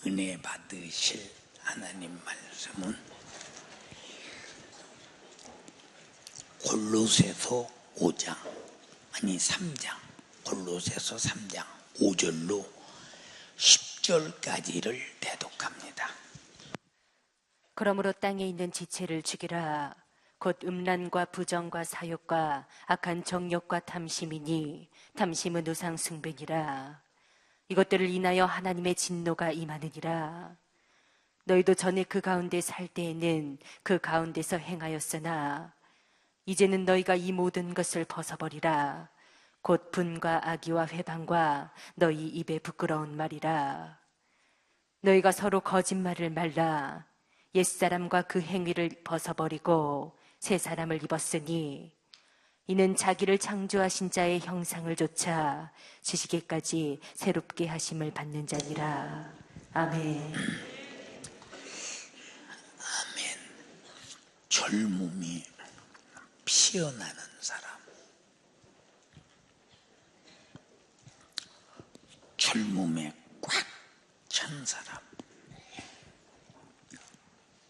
은혜 받으실 하나님 말씀은 골로새서 5장, 아니 3장, 골로새서 3장 5절로 10절까지를 대독합니다. 그러므로 땅에 있는 지체를 죽이라. 곧 음란과 부정과 사욕과 악한 정욕과 탐심이니 탐심은 우상 숭배니라. 이것들을 인하여 하나님의 진노가 임하느니라. 너희도 전에 그 가운데 살 때에는 그 가운데서 행하였으나 이제는 너희가 이 모든 것을 벗어버리라. 곧 분과 악의와 회방과 너희 입에 부끄러운 말이라. 너희가 서로 거짓말을 말라. 옛사람과 그 행위를 벗어버리고 새 사람을 입었으니 이는 자기를 창조하신 자의 형상을 좇아 지시기까지 새롭게 하심을 받는 자니라. 아멘. 아멘. 젊음이 피어나는 사람, 젊음에 꽉 찬 사람,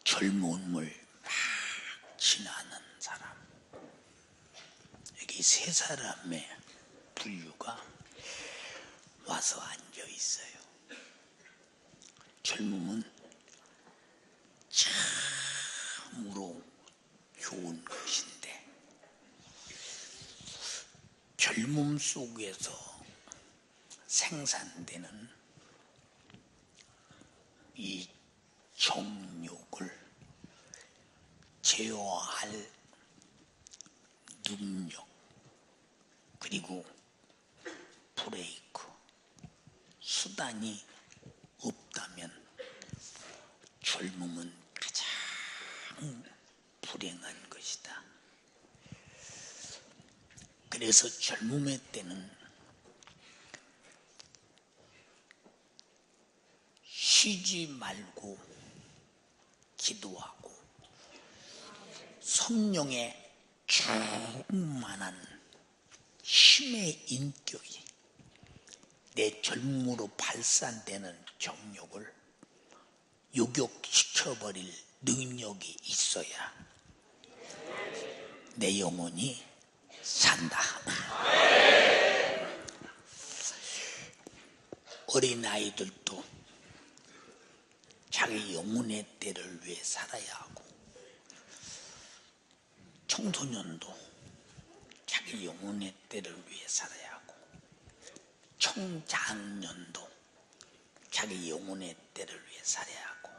젊음을 막 지나는 사람. 여기 세 사람의 분류가 와서 앉아 있어요. 젊음은 참으로 좋은 것인데, 젊음 속에서 생산되는 이 정욕을 제어할 능력, 그리고 브레이크, 수단이 없다면 젊음은 가장 불행한 것이다. 그래서 젊음의 때는 쉬지 말고 기도하고 성령의 충만한 힘의 인격이 내 젊음으로 발산되는 정욕을 요격시켜버릴 능력이 있어야 내 영혼이 산다. 어린아이들도 자기 영혼의 때를 위해 살아야 하고, 청소년도 자기 영혼의 때를 위해 살아야 하고, 청장년도 자기 영혼의 때를 위해 살아야 하고,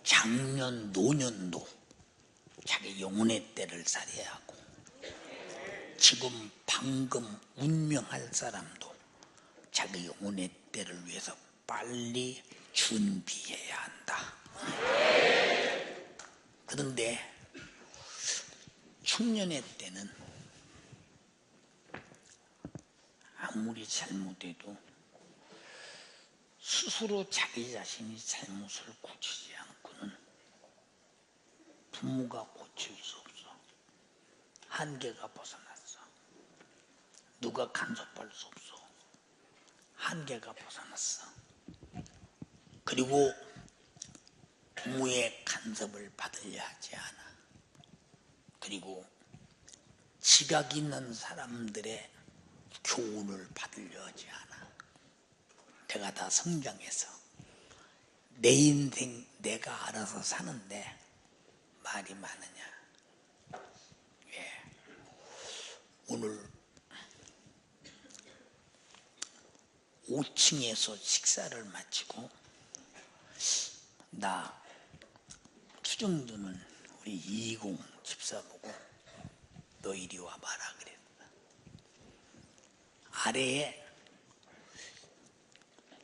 장년, 노년도 자기 영혼의 때를 살아야 하고, 지금 방금 운명할 사람도 자기 영혼의 때를 위해서 빨리 준비해야 한다. 그런데 중년의 때는 아무리 잘못해도 스스로 자기 자신이 잘못을 고치지 않고는 부모가 고칠 수 없어. 한계가 벗어났어. 누가 간섭할 수 없어. 한계가 벗어났어. 그리고 부모의 간섭을 받으려 하지 않아. 그리고 지각 있는 사람들의 교훈을 받으려 하지 않아. 내가 다 성장해서 내 인생 내가 알아서 사는데 말이 많으냐. 예. 오늘 5층에서 식사를 마치고 나 추정도는 우리 20 집사 보고 너 이리 와봐라 그랬다. 아래에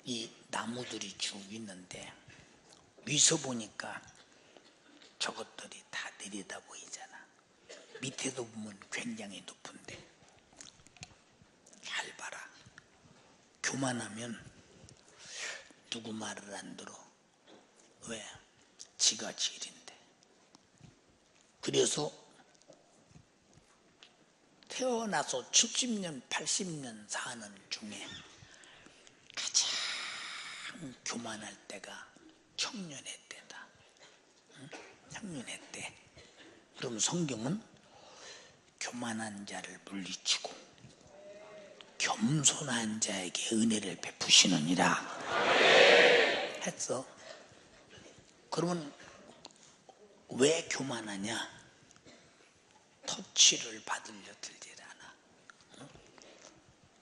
이 나무들이 쭉 있는데 위서 보니까 저것들이 다 내려다 보이잖아. 밑에도 보면 굉장히 높은데 잘 봐라. 교만하면 누구 말을 안 들어. 왜? 지가 제일인데. 그래서 태어나서 70년, 80년 사는 중에 가장 교만할 때가 청년의 때다. 청년의 때. 그럼 성경은 교만한 자를 물리치고 겸손한 자에게 은혜를 베푸시느니라 했어. 그러면 왜 교만하냐? 터치를 받으려 들질 않아.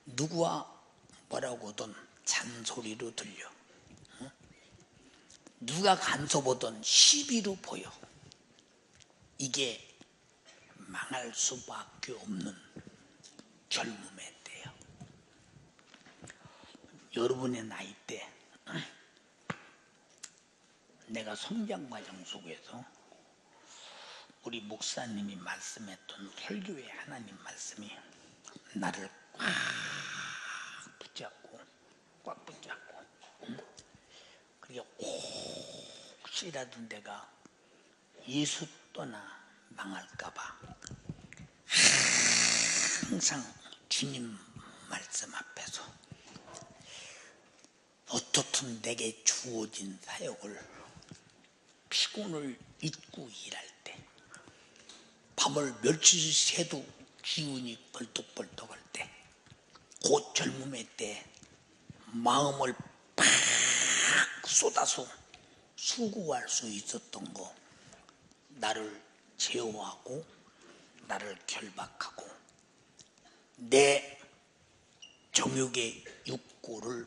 누구와 뭐라고든 잔소리로 들려. 누가 간섭하던 시비로 보여. 이게 망할 수밖에 없는 젊음의 때예요. 여러분의 나이 때 내가 성장 과정 속에서 우리 목사님이 말씀했던 설교의 하나님 말씀이 나를 꽉 붙잡고 그게 혹시라도 내가 예수 떠나 망할까봐 항상 주님 말씀 앞에서 어떻든 내게 주어진 사역을 피곤을 잊고 일할 때, 밤을 며칠 새도 기운이 벌떡벌떡할 때, 곧 젊음의 때 마음을 팍 쏟아서 수고할 수 있었던 거, 나를 제어하고 나를 결박하고 내 정욕의 욕구를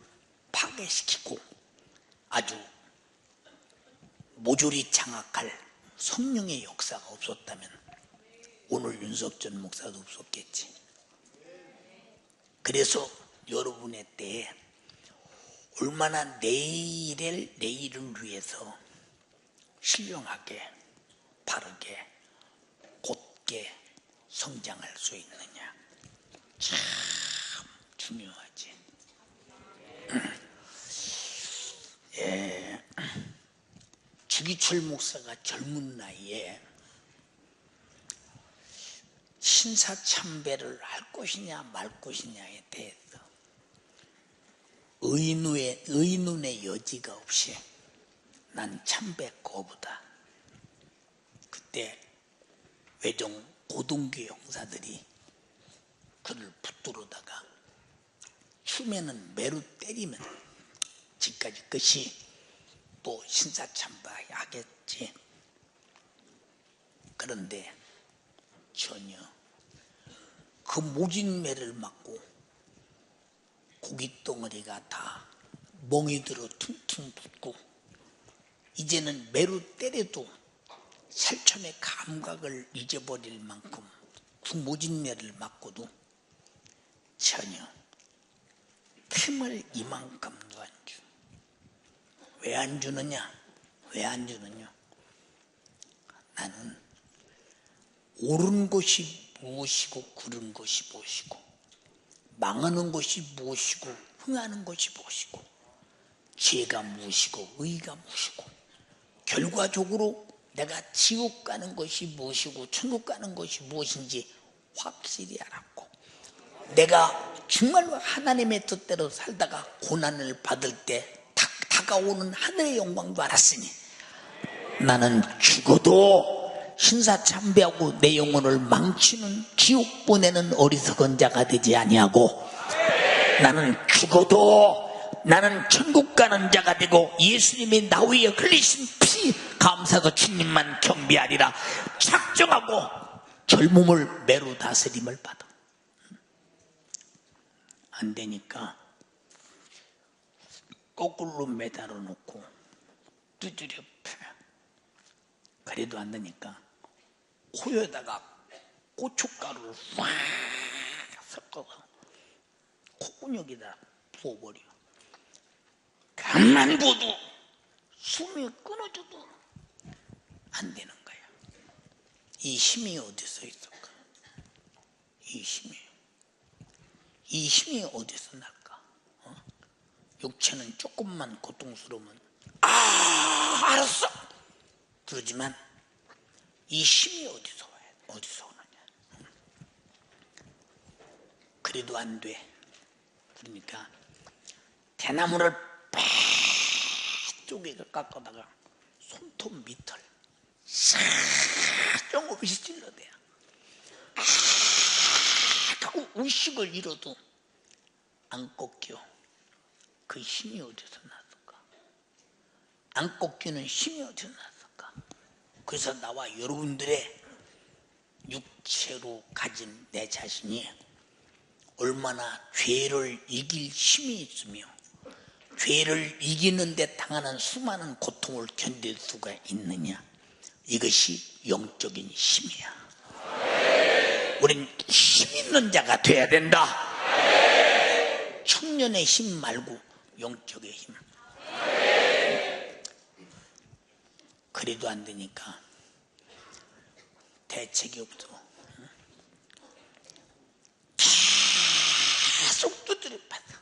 파괴시키고 아주 모조리 장악할 성령의 역사가 없었다면 오늘 윤석전 목사도 없었겠지. 그래서 여러분의 때에 얼마나 내일을 위해서 신령하게 바르게 곧게 성장할 수 있느냐, 참 중요하지. 예, 주기철 목사가 젊은 나이에 신사참배를 할 것이냐 말 것이냐에 대해서 의논의 여지가 없이 난 참배 거부다. 그때 외종 고등교 형사들이 그를 붙들어다가 추면은 매로 때리면 지금까지 것이 또 신사참배하겠지. 그런데 전혀 그 모진 매를 맞고 고깃덩어리가 다 멍이 들어 퉁퉁 붓고 이제는 매로 때려도 살점의 감각을 잊어버릴 만큼 그 모진 매를 맞고도 전혀 틈을 이만큼도 안 주. 왜 안 주느냐? 왜 안 주느냐? 나는 옳은 것이 무엇이고 그른 것이 무엇이고 망하는 것이 무엇이고 흥하는 것이 무엇이고 죄가 무엇이고 의가 무엇이고 결과적으로 내가 지옥 가는 것이 무엇이고 천국 가는 것이 무엇인지 확실히 알았고 내가 정말로 하나님의 뜻대로 살다가 고난을 받을 때 다가오는 하늘의 영광도 알았으니 나는 죽어도 신사참배하고 내 영혼을 망치는 지옥 보내는 어리석은 자가 되지 아니하고 나는 죽어도 나는 천국 가는 자가 되고 예수님이 나 위에 흘리신 피 감사도 주님만 경배하리라 작정하고 젊음을 매로 다스림을 받아. 안 되니까 거꾸로 매달아 놓고 두드려 패. 그래도 안 되니까 코에다가 고춧가루를 확 섞어서 콧구녕에다 부어버려. 가만 둬도 숨이 끊어져도 안 되는 거야. 이 힘이 어디서 있을까? 이 힘이 어디서 날까? 육체는 조금만 고통스러우면 알았어 그러지만 이 힘이 어디서 오느냐? 그래도 안 돼. 그러니까 대나무를 빽 쪼개가 깎아다가 손톱 밑을 싹 조금씩 찔러대요. 하고 의식을 잃어도 안 꺾여. 그 힘이 어디서 났을까? 안 꺾이는 힘이 어디서 났을까? 그래서 나와 여러분들의 육체로 가진 내 자신이 얼마나 죄를 이길 힘이 있으며 죄를 이기는 데 당하는 수많은 고통을 견딜 수가 있느냐, 이것이 영적인 힘이야. 우린 힘 있는 자가 돼야 된다. 청년의 힘 말고 영적의 힘. 그래도 안 되니까 대책이 없어. 계속 두드려 받아.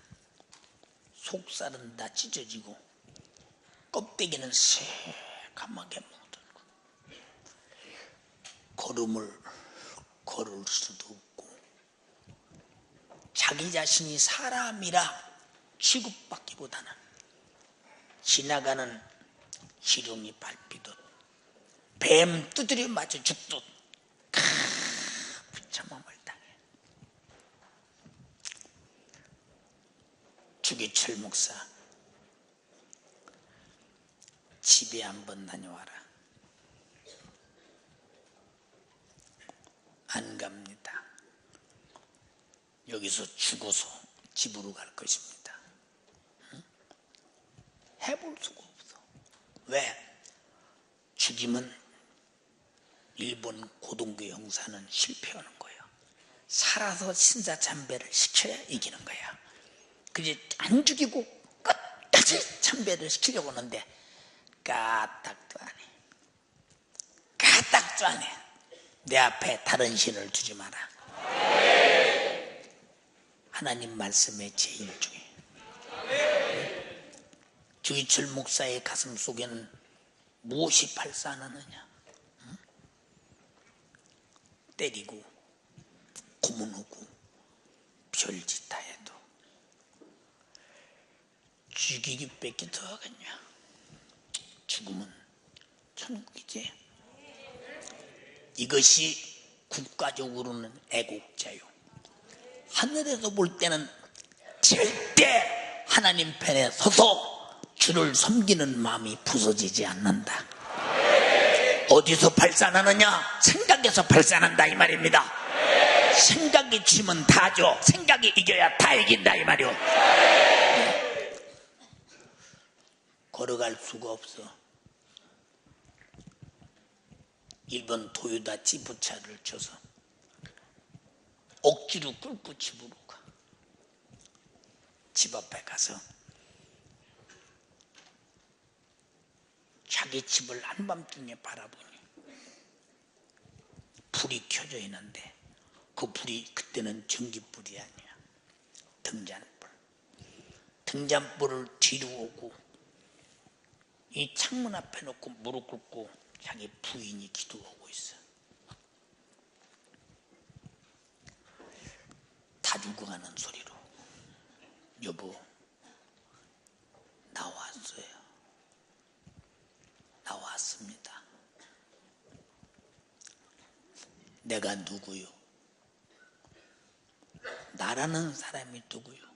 속살은 다 찢어지고 껍데기는 새까맣게 묻어있고 걸음을 걸을 수도 없고 자기 자신이 사람이라 취급받기보다는 지나가는 지렁이 밟히듯 뱀 두드려 맞아 죽듯 비참함을 당해. 주기철 목사 집에 한번 다녀와라. 안 갑니다. 여기서 죽어서 집으로 갈 것입니다. 응? 해볼 수가 없어. 왜? 죽이면 일본 고동교 형사는 실패하는 거예요. 살아서 신사참배를 시켜야 이기는 거야. 그게 안 죽이고 끝까지 참배를 시키려고 하는데 까딱도 안 해. 까딱도 안 해. 내 앞에 다른 신을 두지 마라. 하나님 말씀의 제일 중에 주기철 목사의 가슴 속에는 무엇이 발산하느냐? 응? 때리고 고문하고 별짓 다 해도 죽이기 뺏기 더 하겠냐? 죽으면 천국이지. 이것이 국가적으로는 애국자요. 하늘에서 볼 때는 절대 하나님 편에 서서 주를 섬기는 마음이 부서지지 않는다. 어디서 발산하느냐? 생각에서 발산한다 이 말입니다. 생각이 지면 다 줘. 생각이 이겨야 다 이긴다 이 말이오. 걸어갈 수가 없어. 일본 도요다 지프차를 줘서 억지로 끌고 집으로 가. 집 앞에 가서 자기 집을 한밤중에 바라보니 불이 켜져 있는데 그 불이 그때는 전기불이 아니야. 등잔불. 등잔불을 뒤로 오고 이 창문 앞에 놓고 무릎 꿇고 자기 부인이 기도하고 있어. 다 죽어가는 소리로 여보 나왔어요. 나왔습니다. 내가 누구요? 나라는 사람이 누구요?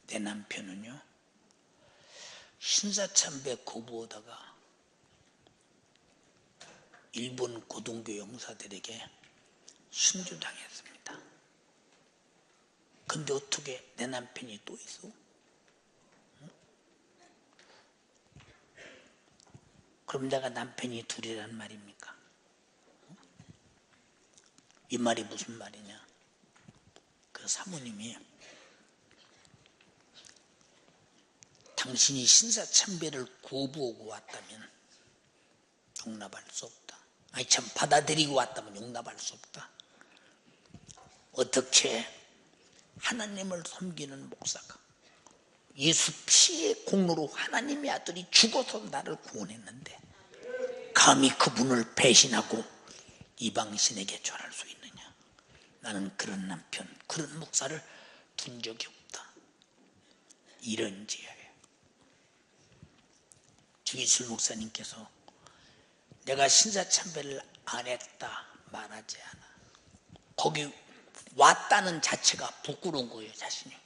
내 남편은요 신사참배 거부하다가 일본 고동교 용사들에게 순교당했습니다. 근데 어떻게 내 남편이 또 있어? 응? 그럼 내가 남편이 둘이란 말입니까? 응? 이 말이 무슨 말이냐? 그 사모님이 당신이 신사참배를 거부하고 왔다면 용납할 수 없다. 아니 참 받아들이고 왔다면 용납할 수 없다. 어떻게 하나님을 섬기는 목사가 예수 피의 공로로 하나님의 아들이 죽어서 나를 구원했는데 감히 그분을 배신하고 이방신에게 절할 수 있느냐? 나는 그런 남편, 그런 목사를 둔 적이 없다. 이런 죄예요. 주기철 목사님께서 내가 신사참배를 안 했다 말하지 않아. 거기 왔다는 자체가 부끄러운 거예요. 자신이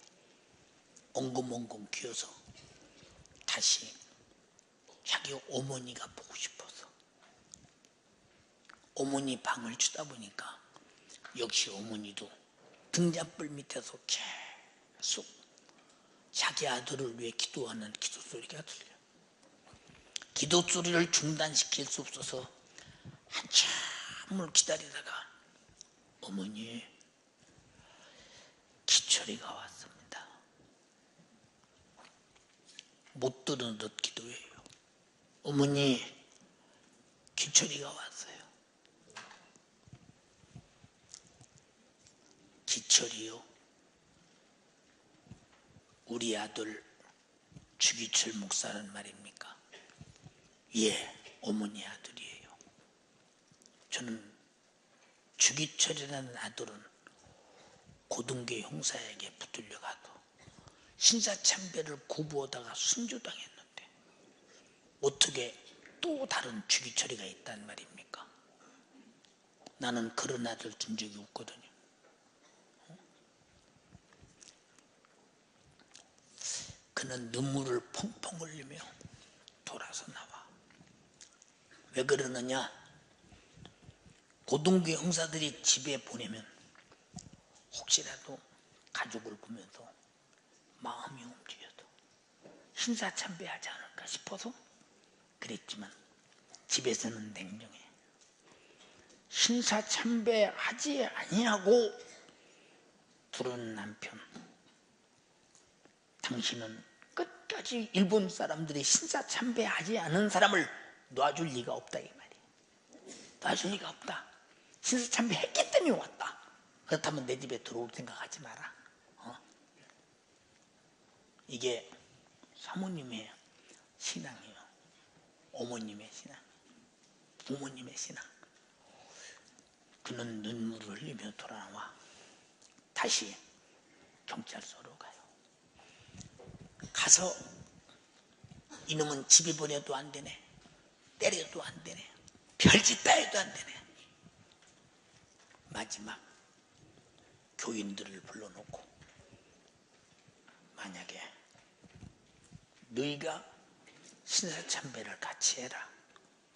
엉금엉금 기어서 다시 자기 어머니가 보고 싶어서 어머니 방을 주다 보니까 역시 어머니도 등잔불 밑에서 계속 자기 아들을 위해 기도하는 기도 소리가 들려. 기도 소리를 중단시킬 수 없어서 한참을 기다리다가 어머니, 기철이가 왔습니다. 못 들은 듯 기도해요. 어머니, 기철이가 왔어요. 기철이요? 우리 아들 주기철 목사란 말입니까? 예, 어머니 아들이에요. 저는 주기철이라는 아들은 고등계 형사에게 붙들려가도 신사참배를 거부하다가 순교당했는데 어떻게 또 다른 주기철이가 있단 말입니까? 나는 그런 아들 둔 적이 없거든요. 그는 눈물을 펑펑 흘리며 돌아서 나와. 왜 그러느냐? 고등교 형사들이 집에 보내면 혹시라도 가족을 보면서 마음이 움직여도 신사참배하지 않을까 싶어서 그랬지만 집에서는 냉정해. 신사참배하지 아니하고 부른 남편, 당신은 끝까지 일본 사람들이 신사참배하지 않은 사람을 놔줄 리가 없다 이 말이야. 놔줄 리가 없다. 신사참배 했기 때문에 왔다. 그렇다면 내 집에 들어올 생각하지 마라. 이게 사모님의 신앙이에요. 어머님의 신앙, 부모님의 신앙. 그는 눈물을 흘리며 돌아와 다시 경찰서로 가요. 가서 이놈은 집에 보내도 안 되네, 때려도 안 되네, 별짓 다 해도 안 되네. 마지막 교인들을 불러놓고 만약에 너희가 신사참배를 같이 해라.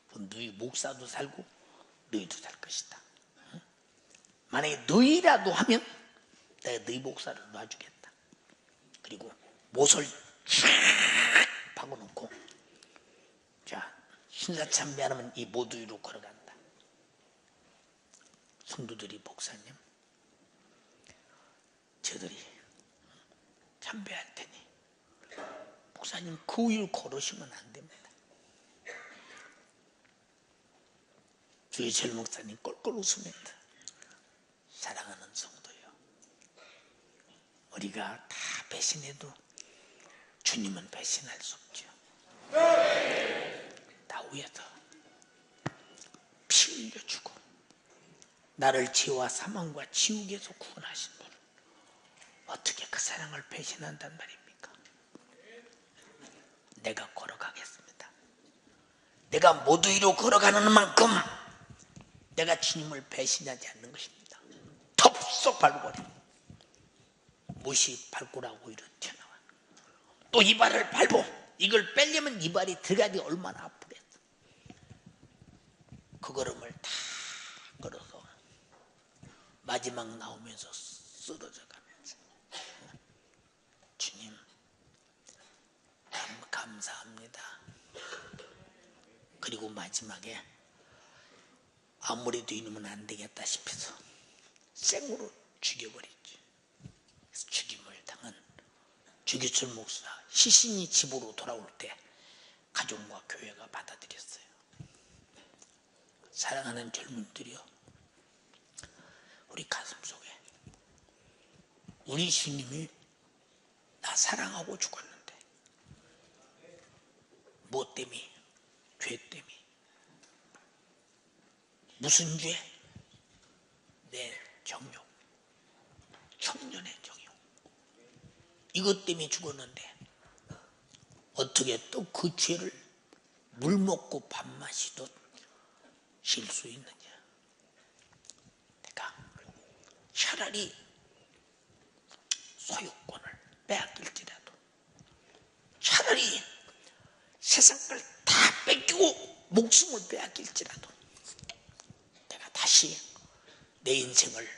그럼 너희 목사도 살고 너희도 살 것이다. 만약에 너희라도 하면 내가 너희 목사를 놔주겠다. 그리고 못을 쫙 박아놓고 자, 신사참배하면 이 모두 위로 걸어간다. 성도들이 목사님, 저들이 참배할 테니 목사님 그 위로 걸으시면 안 됩니다. 주기철 목사님 꼴꼴 웃으면서 사랑하는 성도요, 우리가 다 배신해도 주님은 배신할 수 없죠. 나 위해서 피 흘려주고 나를 죄와 사망과 지옥에서 구원하신 분을 어떻게 그 사랑을 배신한단 말입니까? 내가 걸어가겠습니다. 내가 모두 위로 걸어가는 만큼 내가 주님을 배신하지 않는 것입니다. 덥석 밟아버려. 못이 발꼬라고 이렇게 튀어나와. 또 이발을 밟어. 이걸 빼려면 이발이 들어가기 얼마나 아프겠어. 그 걸음을 다 걸어서 마지막 나오면서 쓰러져 가면서 주님 감사합니다. 그리고 마지막에 아무래도 이놈은 안 되겠다 싶어서 생으로 죽여버렸지. 그래서 죽임을 당한 주기철 목사 시신이 집으로 돌아올 때 가족과 교회가 받아들였어요. 사랑하는 젊은들이여, 우리 가슴 속에 우리 주님이 나 사랑하고 죽었는데 뭐 때문에? 죄 때문에. 무슨 죄? 내 정욕, 청년의 정욕. 이것 때문에 죽었는데 어떻게 또 그 죄를 물 먹고 밥 마시듯 쉴 수 있느냐. 내가 차라리 소유권을 빼앗길지라도, 차라리 세상 걸 다 뺏기고 목숨을 빼앗길지라도 내가 다시 내 인생을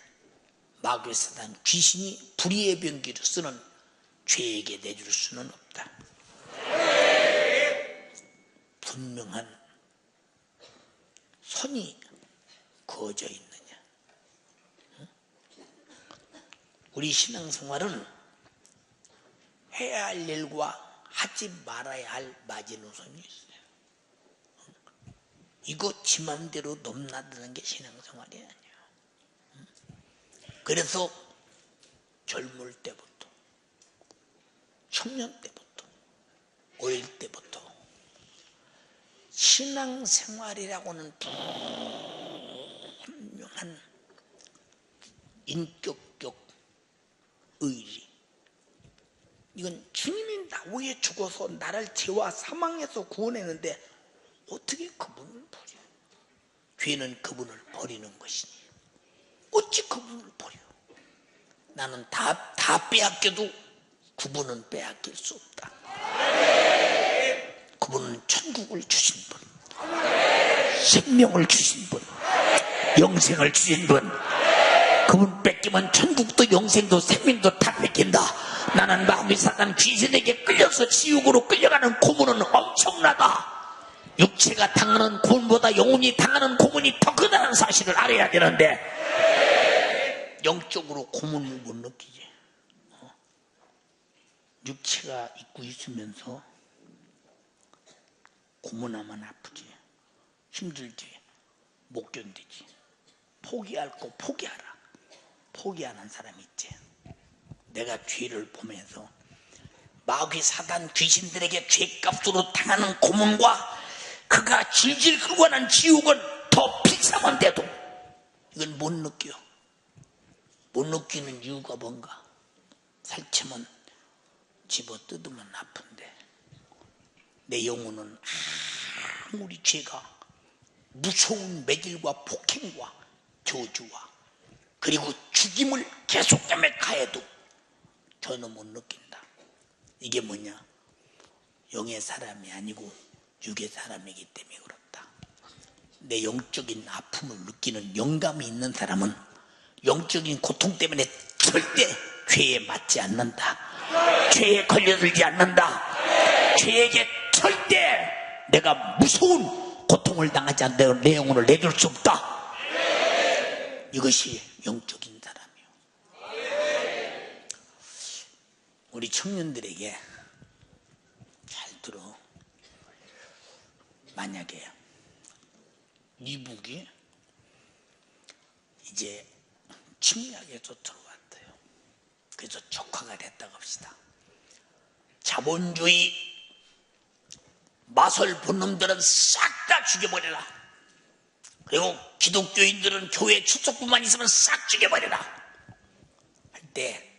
마귀의 사단 귀신이 불의의 병기로 쓰는 죄에게 내줄 수는 없다. 분명한 선이 그어져 있느냐. 우리 신앙생활은 해야 할 일과 하지 말아야 할 마지노선이 있어요. 이거 지 맘대로 넘나드는 게 신앙생활이 아니에요. 그래서 젊을 때부터, 청년 때부터, 어릴 때부터 신앙생활이라고는 분명한 인격적 의리, 이건 주님이 나 위해 죽어서 나를 죄와 사망에서 구원했는데 어떻게 그분을 버려? 죄는 그분을 버리는 것이니 어찌 그분을 버려? 나는 다 빼앗겨도 그분은 빼앗길 수 없다. 그분은 천국을 주신 분, 생명을 주신 분, 영생을 주신 분. 그분 뺏기면 천국도 영생도 생명도 다 뺏긴다. 나는 마귀 사단 귀신에게 끌려서 지옥으로 끌려가는 고문은 엄청나다. 육체가 당하는 고문보다 영혼이 당하는 고문이 더 크다는 사실을 알아야 되는데 영적으로 고문을 못 느끼지. 육체가 입고 있으면서 고문하면 아프지, 힘들지, 못 견디지. 포기할 거 포기하라. 포기하는 사람이 있지. 내가 죄를 보면서 마귀 사단 귀신들에게 죄값으로 당하는 고문과 그가 질질 끌고 가는 지옥은 더 비참한데도 이건 못 느껴. 못 느끼는 이유가 뭔가? 살찌면 집어 뜯으면 아픈데 내 영혼은 아무리 죄가 무서운 매질과 폭행과 저주와 그리고 죽임을 계속하며 가해도 전혀 못 느낀다. 이게 뭐냐? 영의 사람이 아니고 육의 사람이기 때문에 그렇다. 내 영적인 아픔을 느끼는 영감이 있는 사람은 영적인 고통 때문에 절대 죄에 맞지 않는다. 죄에 걸려들지 않는다. 죄에게 절대 내가 무서운 고통을 당하지 않는 내 영혼을 내줄 수 없다. 이것이 영적인 사람이요. 우리 청년들에게 잘 들어. 만약에 이북이 이제 침략에서 들어왔대요. 그래서 적화가 됐다고 합시다. 자본주의 맛을 본 놈들은 싹 다 죽여버려라. 그리고 기독교인들은 교회 출석부만 있으면 싹 죽여버려라 할 때,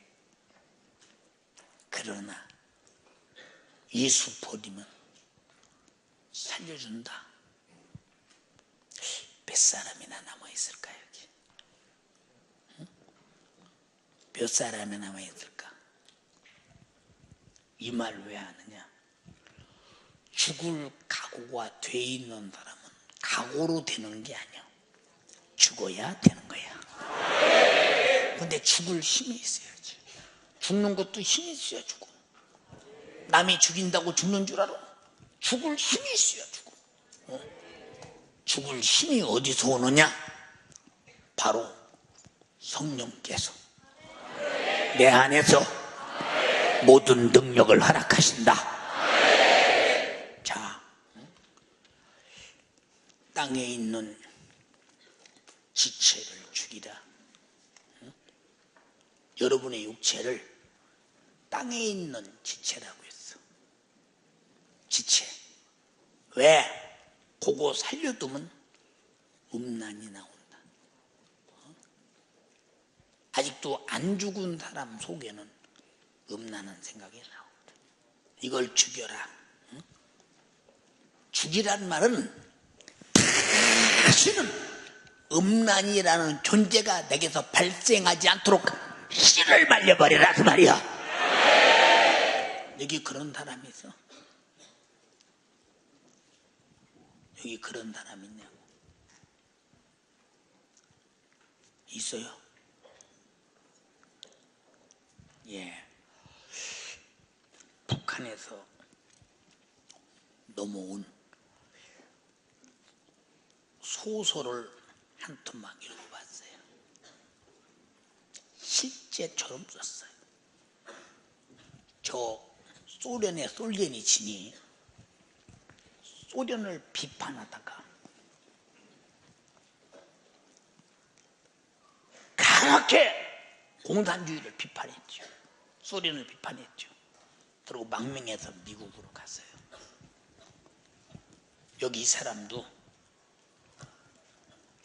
그러나 예수 버리면 살려준다. 몇 사람이나 남아있을까 여기? 응? 몇 사람이 남아있을까? 이 말 왜 하느냐? 죽을 각오가 돼 있는 사람은 각오로 되는 게 아니야. 죽어야 되는 거야. 근데 죽을 힘이 있어야지. 죽는 것도 힘이 있어야 죽어. 남이 죽인다고 죽는 줄 알아? 죽을 힘이 있어야 죽어. 죽을 힘이 어디서 오느냐? 바로 성령께서 내 안에서 모든 능력을 허락하신다. 자, 땅에 있는 지체를 죽이라. 여러분의 육체를 땅에 있는 지체라고 했어. 지체. 왜? 그거 살려두면 음란이 나온다. 아직도 안 죽은 사람 속에는 음란한 생각이 나온다. 이걸 죽여라. 죽이라는 말은 다시는 음란이라는 존재가 내게서 발생하지 않도록 씨를 말려버리라 그 말이야. 여기 그런 사람이 있어? 여기 그런 사람이 있냐고? 있어요? 예. 북한에서 넘어온 소설을 한 토막 읽어봤어요. 실제처럼 썼어요. 저 소련의 솔제니친이 소련을 비판하다가 강하게 공산주의를 비판했죠. 소련을 비판했죠. 그리고 망명해서 미국으로 갔어요. 여기 이 사람도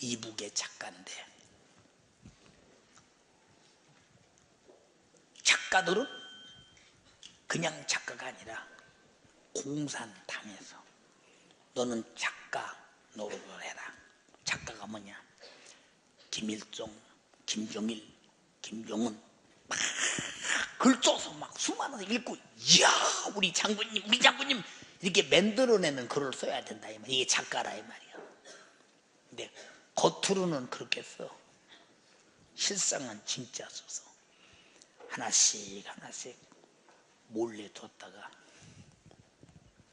이북의 작가인데, 작가들은 그냥 작가가 아니라 공산당에서 너는 작가 노릇을 해라. 작가가 뭐냐? 김일성, 김정일, 김정은 막 글 써서 막 수많은 읽고, 이야 우리 장군님 이렇게 만들어내는 글을 써야 된다 이 말. 이게 작가라 이 말이야. 근데 겉으로는 그렇게 써. 실상은 진짜 써서 하나씩 몰래 뒀다가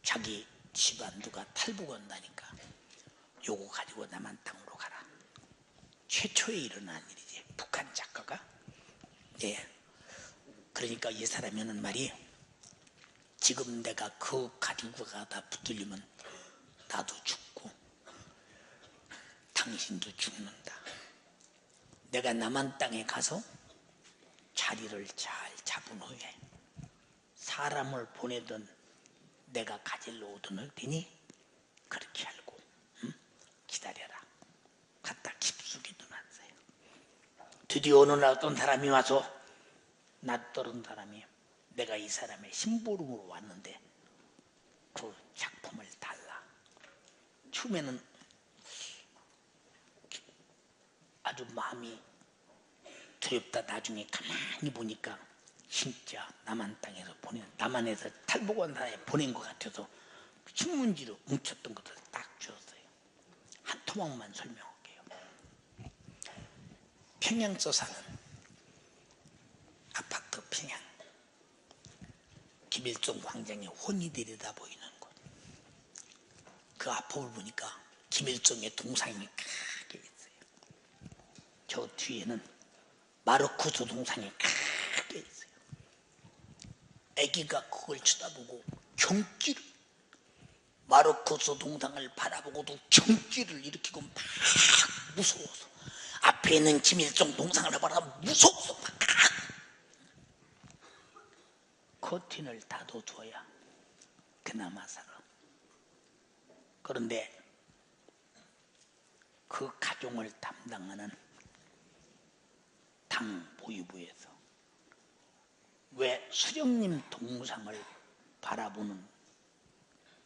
자기 집안 누가 탈북한다니까 요거 가지고 남한 땅으로 가라. 최초에 일어난 일이지. 북한 작가가. 예. 그러니까 이 사람이 하는 말이, 지금 내가 그거 가지고 가다 붙들리면 나도 죽고 당신도 죽는다. 내가 남한 땅에 가서 자리를 잘 잡은 후에 사람을 보내든 내가 가질러 오든 할 테니 그렇게 알고 기다려라. 갖다 깊숙이 넣어놨어요. 드디어 어느 날 어떤 사람이 와서, 낯설은 사람이, 내가 이 사람의 심부름으로 왔는데 그 작품을 달라. 처음에는 아주 마음이 두렵다. 나중에 가만히 보니까 진짜 남한 땅에서 남한에서 탈북한 사람이 보낸 것 같아서 신문지로 뭉쳤던 것을 딱 주었어요. 한 토막만 설명할게요. 평양서 사는 아파트 평양, 김일성 광장에 혼이 들여다 보이는 곳. 그 앞을 보니까 김일성의 동상이 크게 있어요. 저 뒤에는 마르크스 동상이 크게 있어요. 아기가 그걸 쳐다보고 경기를, 마르크스 동상을 바라보고도 경기를 일으키고 막 무서워서, 앞에 있는 김일성 동상을 바라보고 무서워서 막 커튼을 닫아둬야 그나마 살아. 그런데 그 가정을 담당하는 당 보위부에서 왜 수령님 동상을 바라보는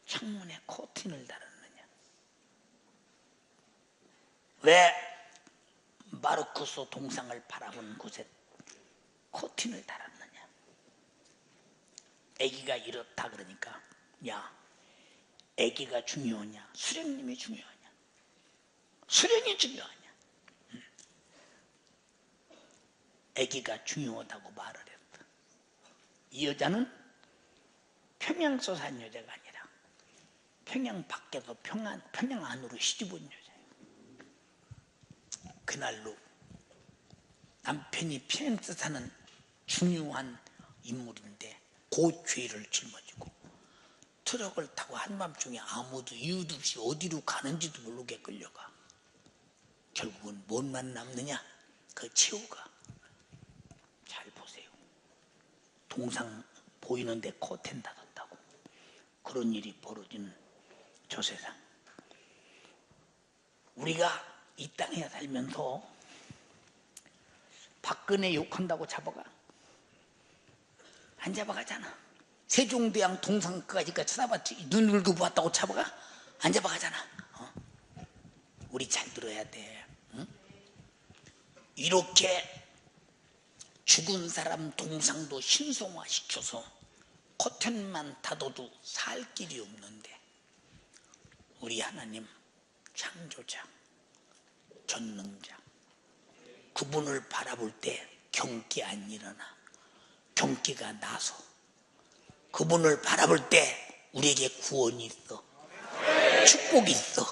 창문에 커튼을 달았느냐? 왜 마르크스 동상을 바라보는 곳에 커튼을 달았느냐? 아기가 이렇다 그러니까, 야, 아기가 중요하냐? 수령님이 중요하냐? 수령이 중요하냐? 아기가 중요하다고 말을 했다. 이 여자는 평양서 산 여자가 아니라 평양 밖에서 평양 안으로 시집 온 여자예요. 그날로 남편이 평양서 사는 중요한 인물인데 그 죄를 짊어지고 트럭을 타고 한밤중에 아무도 이유도 없이 어디로 가는지도 모르게 끌려가. 결국은 뭔만 남느냐? 그 최후가. 잘 보세요. 동상 보이는데 커튼 닫았다고. 그런 일이 벌어지는 저 세상. 우리가 이 땅에 살면서 박근혜 욕한다고 잡아가? 안 잡아가잖아. 세종대왕 동상까지 쳐다봤지. 눈 울고 보았다고 잡아가? 안 잡아가잖아. 우리 잘 들어야 돼. 응? 이렇게 죽은 사람 동상도 신성화시켜서 커튼만 닫아도 살 길이 없는데 우리 하나님 창조자, 전능자, 그분을 바라볼 때 경기 안 일어나. 경기가 나서 그분을 바라볼 때 우리에게 구원이 있어, 축복이 있어,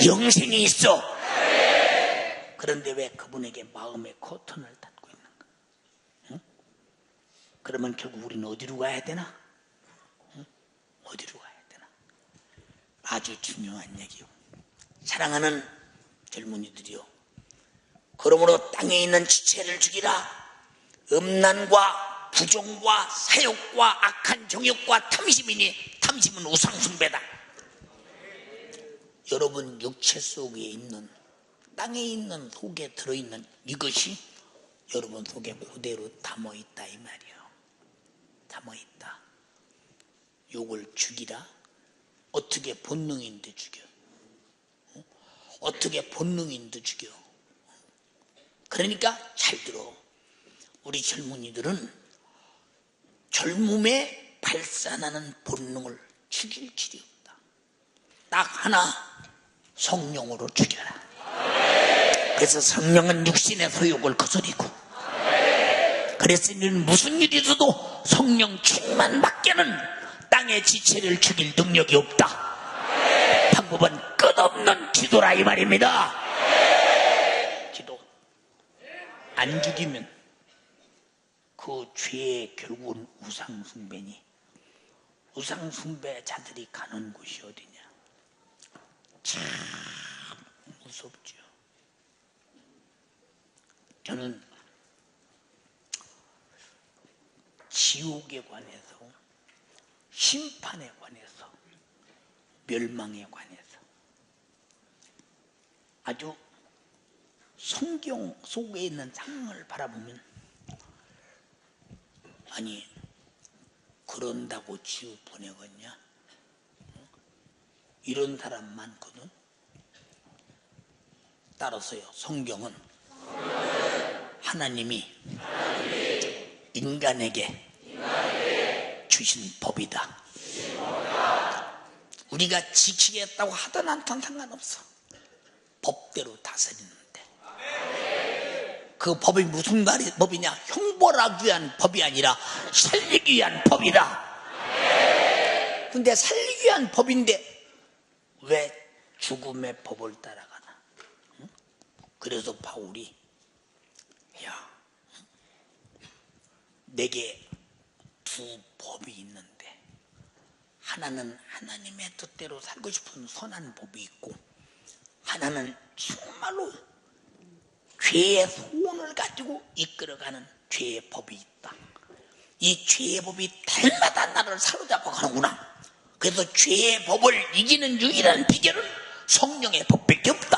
영생이 있어. 그런데 왜 그분에게 마음의 커튼을 닫고 있는가? 응? 그러면 결국 우리는 어디로 가야 되나? 응? 어디로 가야 되나? 아주 중요한 얘기요. 사랑하는 젊은이들이요, 그러므로 땅에 있는 지체를 죽이라. 음란과 부정과 사욕과 악한 정욕과 탐심이니 탐심은 우상숭배다. 여러분 육체 속에 있는, 땅에 있는, 속에 들어있는 이것이 여러분 속에 그대로 담아있다 이 말이에요. 담아있다. 욕을 죽이라. 어떻게 본능인데 죽여? 어떻게 본능인데 죽여? 그러니까 잘 들어. 우리 젊은이들은 젊음에 발산하는 본능을 죽일 길이 없다. 딱 하나, 성령으로 죽여라. 그래서 성령은 육신의 소욕을 거스리고, 그래서 우리는 무슨 일이 있어도 성령 충만밖에는 땅의 지체를 죽일 능력이 없다. 방법은 끝없는 기도라 이 말입니다. 기도. 안 죽이면 그 죄의 결국은 우상숭배니, 우상숭배자들이 가는 곳이 어디냐? 참 무섭죠. 저는 지옥에 관해서, 심판에 관해서, 멸망에 관해서 아주 성경 속에 있는 상황을 바라보면, 아니 그런다고 지옥 보내겠냐? 이런 사람 많거든. 따라서요, 성경은 하나님이 인간에게 주신 법이다. 우리가 지키겠다고 하든 않든 상관없어. 법대로 다스리는데, 그 법이 무슨 법이냐? 형벌하기 위한 법이 아니라 살리기 위한 법이다. 근데 살리기 위한 법인데 왜 죽음의 법을 따라가나? 응? 그래서 바울이, 야, 내게 두 법이 있는데, 하나는 하나님의 뜻대로 살고 싶은 선한 법이 있고, 하나는 정말로 죄의 소원을 가지고 이끌어가는 죄의 법이 있다. 이 죄의 법이 달마다 나를 사로잡아 가는구나. 그래서 죄의 법을 이기는 유일한 비결은 성령의 법밖에 없다.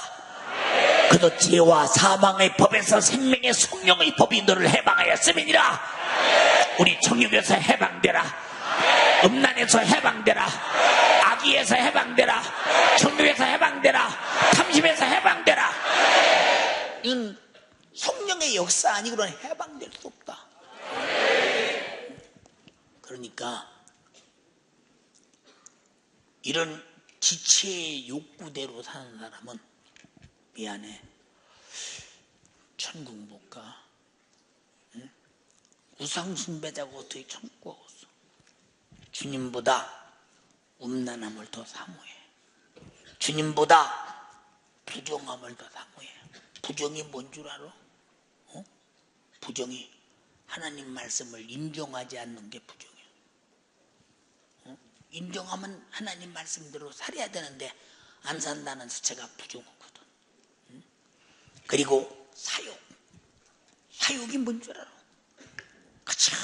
그래서 죄와 사망의 법에서 생명의 성령의 법이 너를 해방하였음이니라. 우리 정욕에서 해방되라. 음란에서 해방되라. 악의에서 해방되라. 정욕에서 해방되라. 탐심에서 해방되라. 이건 성령의 역사 아니고는 해방될 수 없다. 그러니까 이런 지체의 욕구대로 사는 사람은 미안해, 천국 못 가. 응? 우상숭배자고 어떻게 천국 가겠어? 주님보다 음란함을 더 사모해. 주님보다 부정함을 더 사모해. 부정이 뭔 줄 알아? 부정이 하나님 말씀을 인정하지 않는 게 부정이야. 인정하면 하나님 말씀대로 살아야 되는데 안 산다는 자체가 부정하거든. 그리고 사욕. 사욕이 뭔 줄 알아? 가차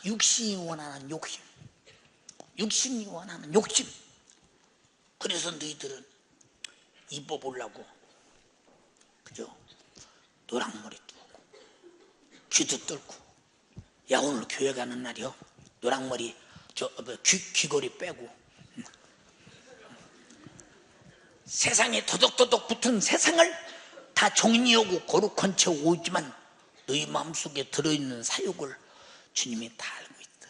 육신이 원하는 욕심. 육신이 원하는 욕심. 그래서 너희들은 입어보려고, 그죠? 노랑머리 두고 귀도 뚫고, 야 오늘 교회 가는 날이요, 노랑머리 귀걸이 빼고 세상에 도덕도덕 붙은 세상을 다 정리하고 거룩한 채 오지만 너희 마음속에 들어있는 사욕을 주님이 다 알고 있다.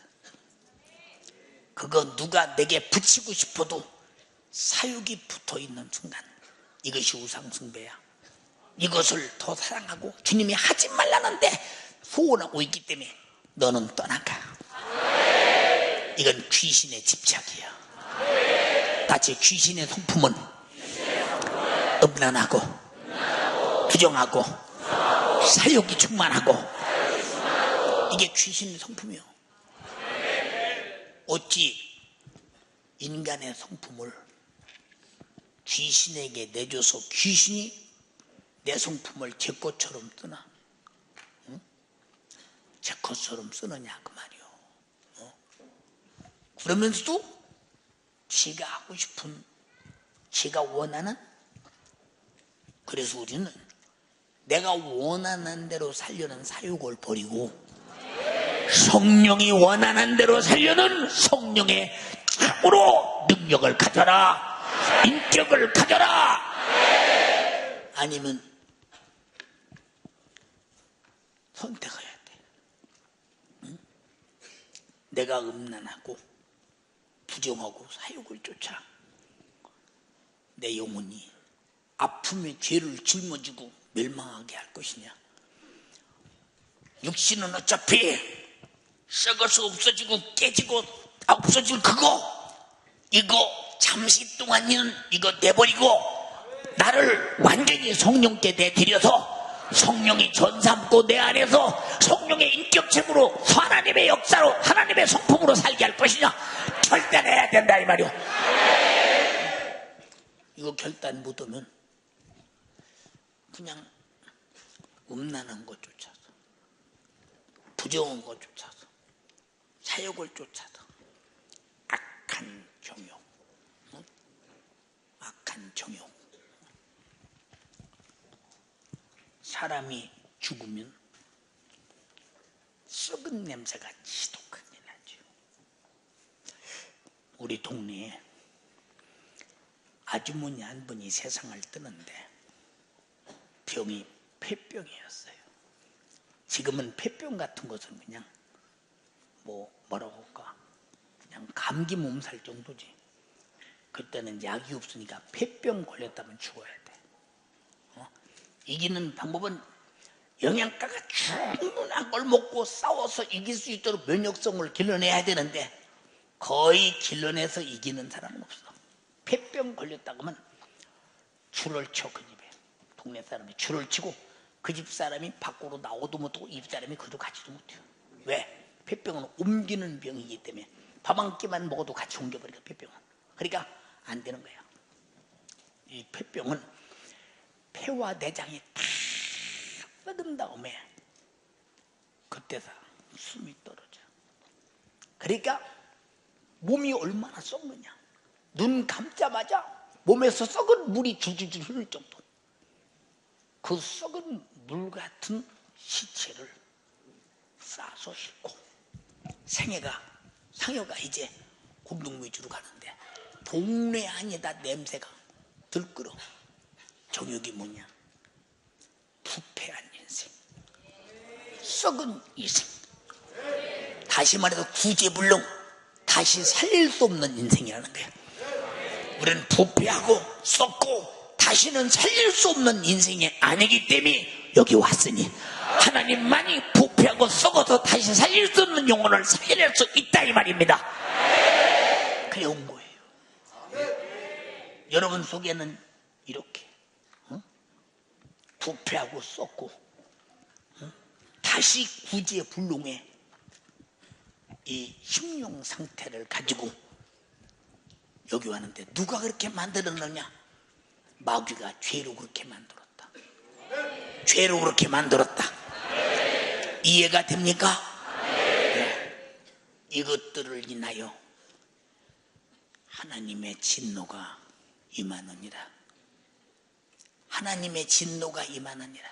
그거 누가 내게 붙이고 싶어도 사욕이 붙어있는 순간 이것이 우상숭배야. 이것을 더 사랑하고 주님이 하지 말라는데 소원하고 있기 때문에 너는 떠나가. 이건 귀신의 집착이야. 같이 귀신의 성품은 음란하고 부정하고 사욕이 충만하고 이게 귀신의 성품이요. 어찌 인간의 성품을 귀신에게 내줘서 귀신이 내 성품을 제 것처럼 쓰나? 응? 제 것처럼 쓰느냐 그 말이요. 그러면서도 지가 하고 싶은, 지가 원하는, 그래서 우리는 내가 원하는 대로 살려는 사욕을 버리고 성령이 원하는 대로 살려는 성령의 참으로 능력을 가져라, 인격을 가져라. 아니면 선택해야 돼. 응? 내가 음란하고 부정하고 사욕을 쫓아 내 영혼이 아픔의 죄를 짊어지고 멸망하게 할 것이냐? 육신은 어차피 썩어서 없어지고 깨지고 없어질 이거 잠시 동안은 이거 내버리고 나를 완전히 성령께 내드려서 성령이 전삼고 내 안에서 성령의 인격체으로 하나님의 역사로 하나님의 성품으로 살게 할 것이냐? 결단해야 된다 이 말이오. 이거 결단 못하면 그냥 음란한 것 쫓아서 부정한 것 쫓아서 사욕을 쫓아서 악한 정욕, 응? 악한 정욕. 사람이 죽으면 썩은 냄새가 지독하게 나죠. 우리 동네에 아주머니 한 분이 세상을 뜨는데 병이 폐병이었어요. 지금은 폐병 같은 것은 그냥 뭐라고 할까, 그냥 감기 몸살 정도지. 그때는 약이 없으니까 폐병 걸렸다면 죽어야 돼. 이기는 방법은 영양가가 충분한 걸 먹고 싸워서 이길 수 있도록 면역성을 길러내야 되는데 거의 길러내서 이기는 사람은 없어. 폐병 걸렸다고 하면 줄을 쳐. 그 집에 동네 사람이 줄을 치고 그 집 사람이 밖으로 나오도 못하고 이 집 사람이 그도 가지도 못해요. 왜? 폐병은 옮기는 병이기 때문에 밥 한 끼만 먹어도 같이 옮겨버리니까 폐병은. 그러니까 안 되는 거야. 이 폐병은 폐와 내장이 다 썩은 다음에 그때서 숨이 떨어져. 그러니까 몸이 얼마나 썩느냐, 눈 감자마자 몸에서 썩은 물이 줄줄줄 흐를 정도. 그 썩은 물 같은 시체를 싸서 싣고 상여가 이제 공동묘지로 가는데 동네 안에다 냄새가 들끓어. 정욕이 뭐냐? 부패한 인생, 썩은 인생. 다시 말해서 구제불능, 다시 살릴 수 없는 인생이라는 거야. 우리는 부패하고 썩고 다시는 살릴 수 없는 인생이 아니기 때문에 여기 왔으니 하나님만이 부패하고 썩어서 다시 살릴 수 없는 영혼을 살릴 수 있다 이 말입니다. 그래 온 거예요. 여러분 속에는 이렇게 부패하고 썩고 다시 구제불능의 이 심령 상태를 가지고 여기 왔는데 누가 그렇게 만들었느냐? 마귀가 죄로 그렇게 만들었다. 죄로 그렇게 만들었다. 이해가 됩니까? 네. 이것들을 인하여 하나님의 진노가 임하느니라. 하나님의 진노가 임하느니라.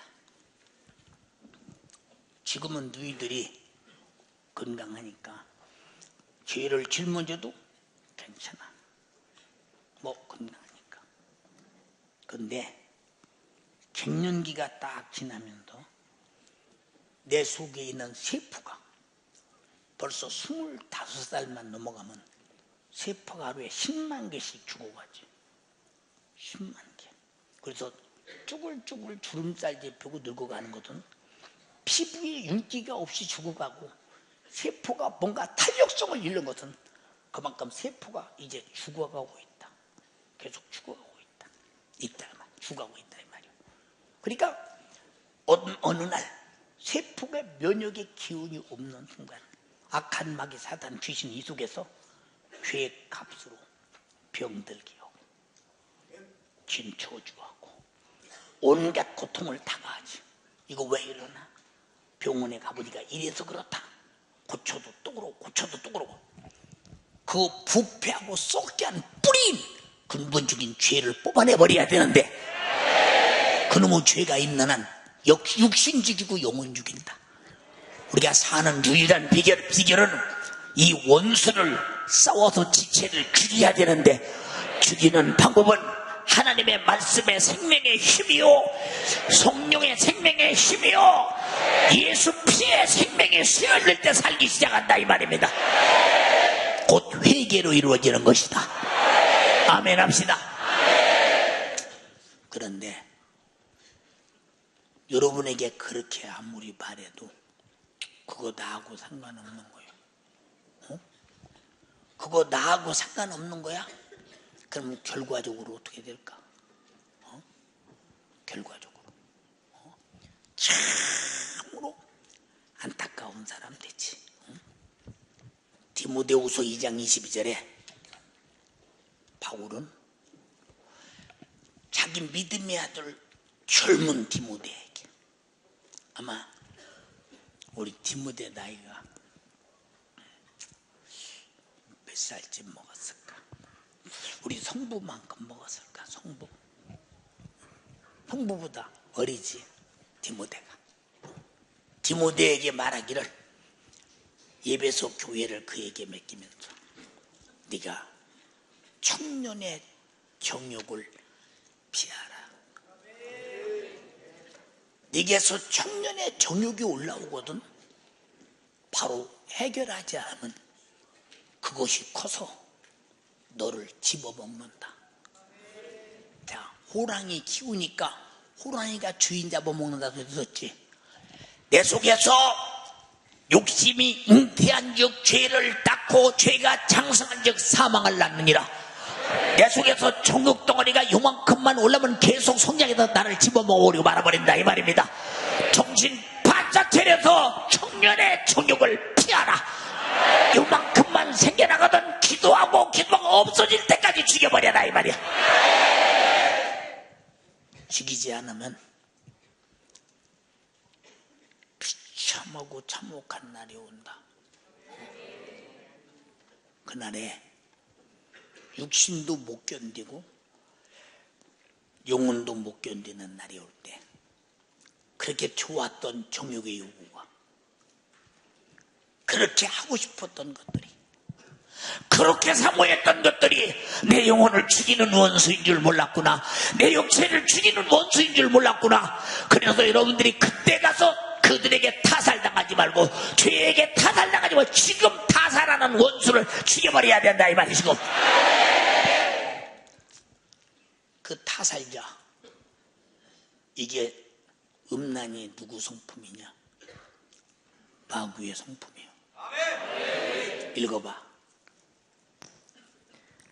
지금은 너희들이 건강하니까 죄를 짊어져도 괜찮아. 건강하니까. 근데 갱년기가 딱 지나면서 내 속에 있는 세포가 벌써 25살만 넘어가면 세포가 하루에 10만 개씩 죽어가지. 10만 개. 그래서 쭈글쭈글 주름살 잡히고 늙어가는 것은 피부에 윤기가 없이 죽어가고, 세포가 뭔가 탄력성을 잃는 것은 그만큼 세포가 이제 죽어가고 있다. 계속 죽어가고 있다. 죽어가고 있다 이 말이야. 그러니까 어느 날 세포의 면역의 기운이 없는 순간 악한 마귀 사단 귀신 이 속에서 죄의 값으로 병들게 하고 진초주하고 온갖 고통을 당하지. 이거 왜 이러나? 병원에 가보니까 이래서 그렇다. 고쳐도 또 그러고 고쳐도 또 그러고. 그 부패하고 썩게 한 뿌린 근본적인 죄를 뽑아내버려야 되는데, 그놈의 죄가 있는 한 육신 죽이고 영혼 죽인다. 우리가 사는 유일한 비결은 이 원수를 싸워서 지체를 죽여야 되는데, 죽이는 방법은 하나님의 말씀의 생명의 힘이요, 성령의 생명의 힘이요, 예수 피의 생명의 씨를 넣을 때 살기 시작한다 이 말입니다. 곧 회개로 이루어지는 것이다. 아멘 합시다. 그런데 여러분에게 그렇게 아무리 말해도 그거 나하고 상관없는 거예요. 어? 그거 나하고 상관없는 거야? 그럼 결과적으로 어떻게 될까? 결과적으로 참으로 안타까운 사람 되지. 디모데후서 2장 22절에 바울은 자기 믿음의 아들 젊은 디모데에게, 아마 우리 디모데 나이가 몇 살쯤 먹었을까? 우리 성부만큼 먹었을까? 성부보다 어리지 디모데가. 디모데에게 말하기를, 예배소 교회를 그에게 맡기면서 네가 청년의 정욕을 피하라. 네게서 청년의 정욕이 올라오거든 바로 해결하지 않으면 그것이 커서 너를 집어먹는다. 자, 호랑이 키우니까 호랑이가 주인 잡아먹는다고 했었지. 내 속에서 욕심이 잉태한 즉 죄를 닦고 죄가 장성한 즉 사망을 낳느니라. 내 속에서 정욕 덩어리가 요만큼만 올라면 계속 성장해서 나를 집어먹어버리고 말아버린다 이 말입니다. 정신 바짝 차려서 청년의 정욕을 피하라. 요만큼만 생겨나거든 기도하고 없어질 때까지 죽여버려라 이 말이야. 죽이지 않으면 비참하고 참혹한 날이 온다. 그날에 육신도 못 견디고 영혼도 못 견디는 날이 올 때, 그렇게 좋았던 정욕의 요구가, 그렇게 하고 싶었던 것들이, 그렇게 사모했던 것들이 내 영혼을 죽이는 원수인 줄 몰랐구나. 내 육체를 죽이는 원수인 줄 몰랐구나. 그래서 여러분들이 그때 가서 그들에게 타살당하지 말고 죄에게 타살당하지 말고 지금 타살하는 원수를 죽여버려야 된다 이 말이시고, 그 타살자, 이게 음란이 누구 성품이냐? 마귀의 성품이에요. 읽어봐.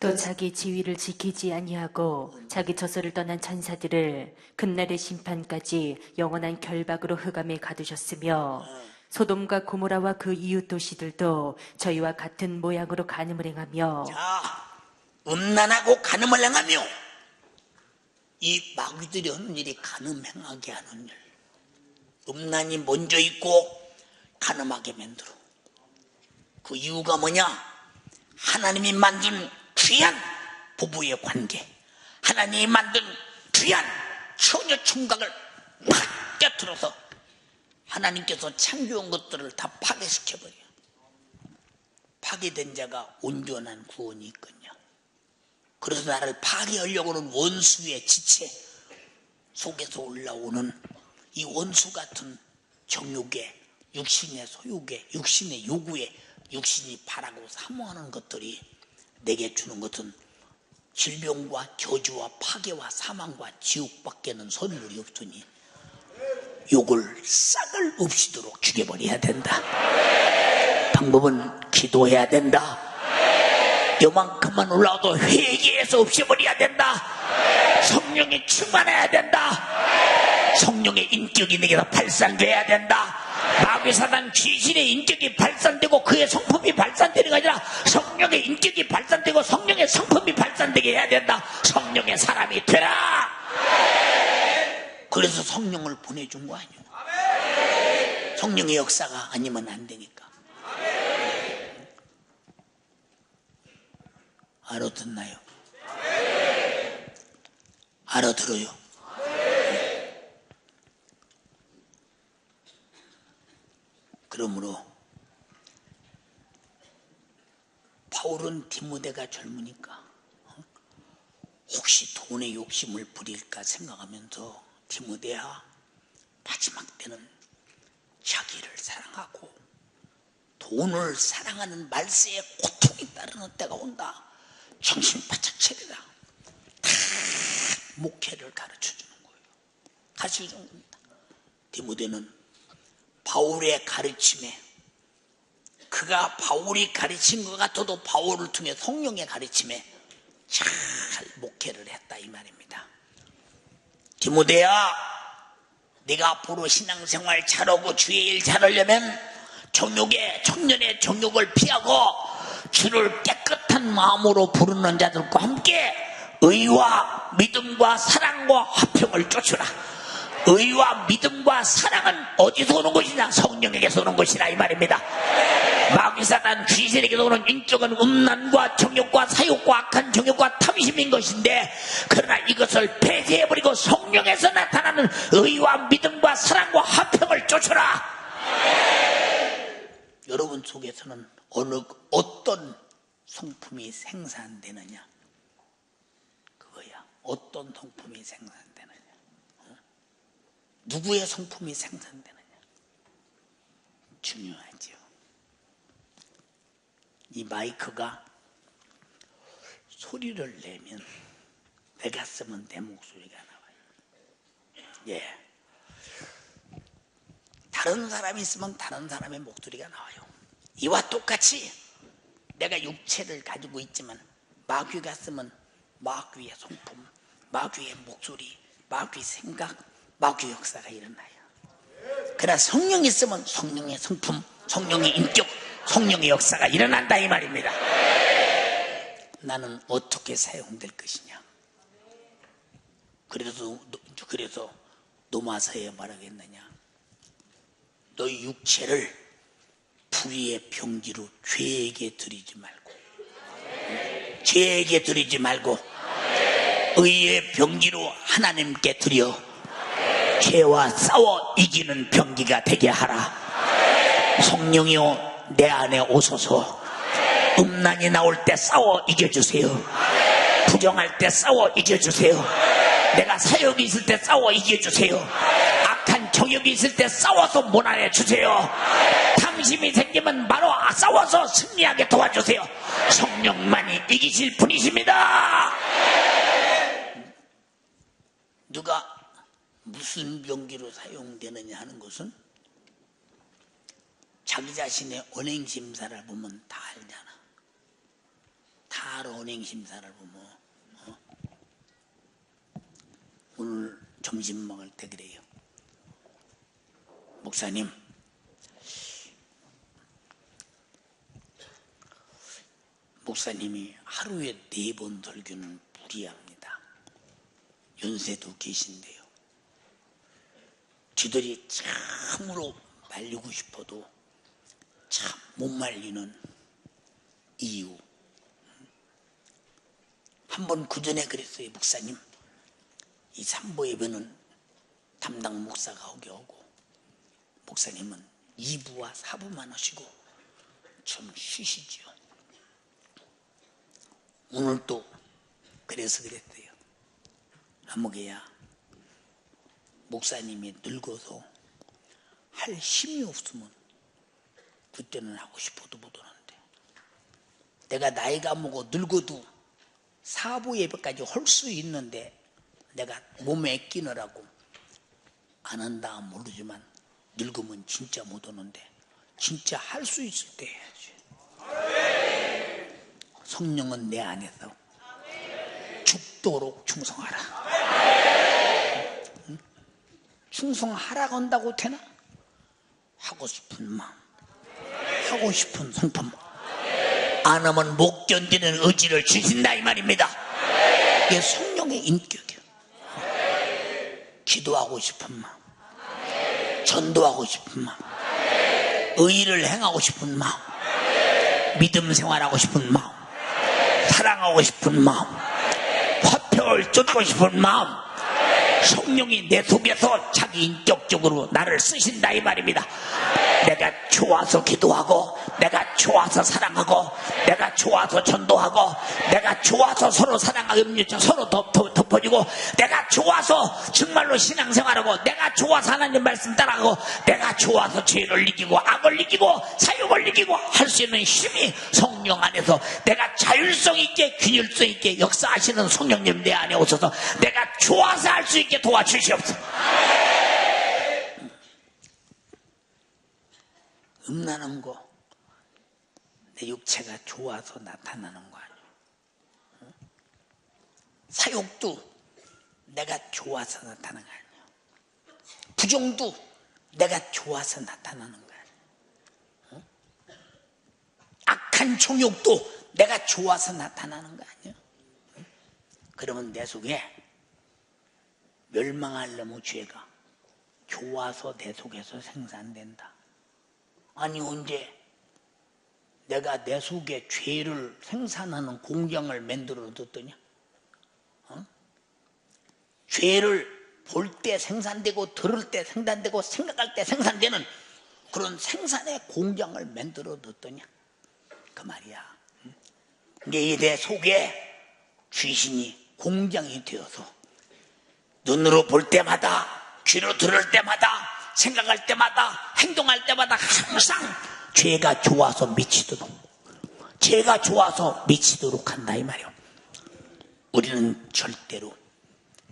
또 자기 지위를 지키지 아니하고 자기 처소를 떠난 천사들을 끝날의 심판까지 영원한 결박으로 흑암에 가두셨으며, 소돔과 고모라와 그 이웃 도시들도 저희와 같은 모양으로 간음을 행하며. 자, 음란하고 간음을 행하며, 이 마귀들이 하는 일이 간음 행하게 하는 일. 음란이 먼저 있고 간음하게 만들어. 그 이유가 뭐냐? 하나님이 만든 귀한 부부의 관계, 하나님이 만든 귀한 처녀 총각을 팍 깨트려서 하나님께서 창조한 것들을 다 파괴시켜버려. 파괴된 자가 온전한 구원이 있겠냐? 그래서 나를 파괴하려고 하는 원수의 지체, 속에서 올라오는 이 원수 같은 정욕에, 육신의 소욕에, 육신의 요구에, 육신이 바라고 사모하는 것들이 내게 주는 것은 질병과 저주와 파괴와 사망과 지옥밖에는 선물이 없으니 욕을 싹을 없이도록 죽여버려야 된다. 방법은 기도해야 된다. 요만큼만 올라와도 회개해서 없애버려야 된다. 성령이 충만해야 된다. 성령의 인격이 내게서 발산돼야 된다. 마귀 사단 귀신의 인격이 발산되고 그의 성품이 발산되는 게 아니라 성령의 인격이 발산되고 성령의 성품이 발산되게 해야 된다. 성령의 사람이 되라. 그래서 성령을 보내준 거 아니에요. 성령의 역사가 아니면 안 되니까. 알아듣나요? 알아들어요? 그러므로 바울은 디모데가 젊으니까 혹시 돈의 욕심을 부릴까 생각하면서 디모데야, 마지막 때는 자기를 사랑하고 돈을 사랑하는 말세에 고통이 따르는 때가 온다. 정신 바짝 차리라. 다 목회를 가르쳐주는 거예요. 가르쳐주는 겁니다. 디모데는 바울의 가르침에, 그가 바울이 가르친 것 같아도 바울을 통해 성령의 가르침에 잘 목회를 했다 이 말입니다. 디모데야, 네가 앞으로 신앙생활 잘하고 주의 일 잘하려면 청년의 정욕을 피하고 주를 깨끗한 마음으로 부르는 자들과 함께 의와 믿음과 사랑과 화평을 쫓으라. 의와 믿음과 사랑은 어디서 오는 것이냐? 성령에게서 오는 것이라 이 말입니다. 마귀 사단 귀신에게서 오는 인격은 음란과 정욕과 사욕과 악한 정욕과 탐심인 것인데, 그러나 이것을 폐쇄해버리고 성령에서 나타나는 의와 믿음과 사랑과 화평을 쫓으라. 여러분 속에서는 어떤 성품이 생산되느냐? 그거야. 어떤 성품이 생산되느냐? 누구의 성품이 생산되느냐? 중요하죠. 이 마이크가 소리를 내면 내가 쓰면 내 목소리가 나와요. 예. 다른 사람이 있으면 다른 사람의 목소리가 나와요. 이와 똑같이 내가 육체를 가지고 있지만 마귀가 쓰면 마귀의 성품, 마귀의 목소리, 마귀의 생각, 마귀의 역사가 일어나요. 그러나 성령이 있으면 성령의 성품, 성령의 인격, 성령의 역사가 일어난다 이 말입니다. 나는 어떻게 사용될 것이냐? 그래서 노마서에 말하겠느냐? 너희 육체를 불의의 병기로 죄에게 드리지 말고, 죄에게 드리지 말고 의의 병기로 하나님께 드려 죄와 싸워 이기는 병기가 되게 하라. 성령이여 내 안에 오소서. 음란이 나올 때 싸워 이겨주세요. 부정할 때 싸워 이겨주세요. 내가 사욕이 있을 때 싸워 이겨주세요. 악한 정욕이 있을 때 싸워서 몰아내 주세요. 탐심이 생기면 바로 싸워서 승리하게 도와주세요. 성령만이 이기실 분이십니다. 누가 무슨 병기로 사용되느냐 하는 것은 자기 자신의 언행심사를 보면 다 알잖아. 다 알아. 언행심사를 보면. 오늘 점심 먹을 때 그래요. 목사님, 목사님이 하루에 4번 설교는 무리합니다. 연세도 계신데요. 쥐들이 참으로 말리고 싶어도 참 못 말리는 이유. 한번 그 전에 그랬어요. 목사님, 이 삼보 예배는 담당 목사가 오게 하고 목사님은 2부와 4부만 하시고 좀 쉬시지요. 오늘 또 그래서 그랬대요. 아무개야, 목사님이 늙어서 할 힘이 없으면 그때는 하고 싶어도 못 하는데, 내가 나이가 먹어 늙어도 사부 예배까지 할 수 있는데 내가 몸에 끼느라고 안 한다 모르지만 늙으면 진짜 못 오는데 진짜 할 수 있을 때 해야지. 성령은 내 안에서 죽도록 충성하라. 충성하라고 한다고 되나? 하고 싶은 마음, 하고 싶은 성품, 안 하면 못 견디는 의지를 주신다 이 말입니다. 이게 성령의 인격이에요. 기도하고 싶은 마음, 전도하고 싶은 마음, 의의를 행하고 싶은 마음, 믿음 생활하고 싶은 마음, 사랑하고 싶은 마음, 화평을 쫓고 싶은 마음, 성령이 내 속에서 자기 인격적으로 나를 쓰신다 이 말입니다. 내가 좋아서 기도하고, 내가 좋아서 사랑하고, 내가 좋아서 전도하고, 내가 좋아서 서로 사랑하고 서로 덮어주고, 내가 좋아서 정말로 신앙생활하고, 내가 좋아서 하나님 말씀 따라가고, 내가 좋아서 죄를 이기고 악을 이기고 사욕을 이기고 할 수 있는 힘이 성령 안에서, 내가 자율성 있게 균일성 있게 역사하시는 성령님 내 안에 오셔서 내가 좋아서 할 수 있게 도와주시옵소서. 음란한 거 내 육체가 좋아서 나타나는 거 아니에요. 사욕도 내가 좋아서 나타나는 거 아니에요. 부정도 내가 좋아서 나타나는 거 아니에요. 악한 정욕도 내가 좋아서 나타나는 거 아니에요. 그러면 내 속에 멸망할 놈의 죄가 좋아서 내 속에서 생산된다. 아니 언제 내가 내 속에 죄를 생산하는 공장을 만들어 뒀더냐? 죄를 볼 때 생산되고 들을 때 생산되고 생각할 때 생산되는 그런 생산의 공장을 만들어 뒀더냐? 그 말이야. 내 속에 귀신이 공장이 되어서 눈으로 볼 때마다, 귀로 들을 때마다, 생각할 때마다, 행동할 때마다 항상 죄가 좋아서 미치도록, 죄가 좋아서 미치도록 한다 이 말이요. 우리는 절대로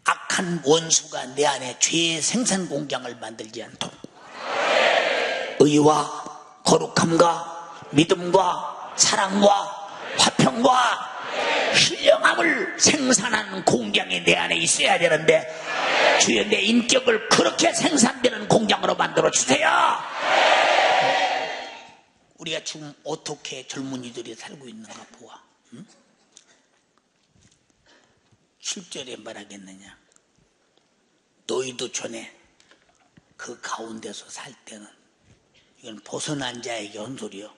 악한 원수가 내 안에 죄의 생산 공장을 만들지 않도록 의와 거룩함과 믿음과 사랑과 화평과 신령함을 생산하는 공장이 내 안에 있어야 되는데, 주여 내 인격을 그렇게 생산되는 공장으로 만들어 주세요. 우리가 지금 어떻게 젊은이들이 살고 있는가 보아. 응? 7절에 말하겠느냐? 너희도 전에 그 가운데서 살 때는, 이건 벗어난 자에게 한 소리요,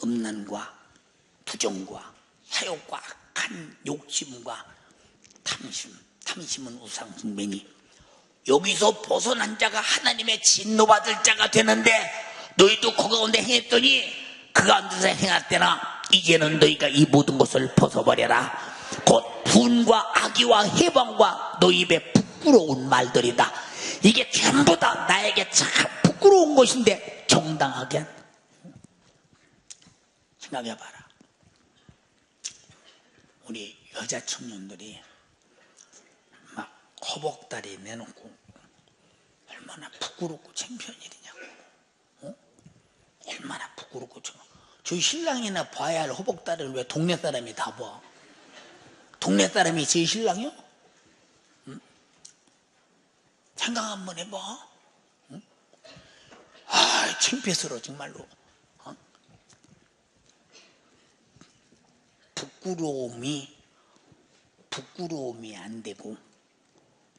음란과 부정과 사욕과 악한 욕심과 탐심은 우상숭배니 여기서 벗어난 자가 하나님의 진노받을 자가 되는데, 너희도 그 가운데 행했더니 그 가운데서 행할 때나 이제는 너희가 이 모든 것을 벗어버려라. 곧 분과 악의와 해방과 너희 입에 부끄러운 말들이다. 이게 전부 다 나에게 참 부끄러운 것인데 정당하게 생각해봐라. 우리 여자 청년들이 막 허벅다리 내놓고 얼마나 부끄럽고 창피한 일이냐고. 얼마나 부끄럽고. 저희 신랑이나 봐야 할 허벅다리를 왜 동네 사람이 다 봐? 동네 사람이 제 신랑이요? 응? 생각 한번 해봐. 응? 아, 창피스러워 정말로. 부끄러움이 안 되고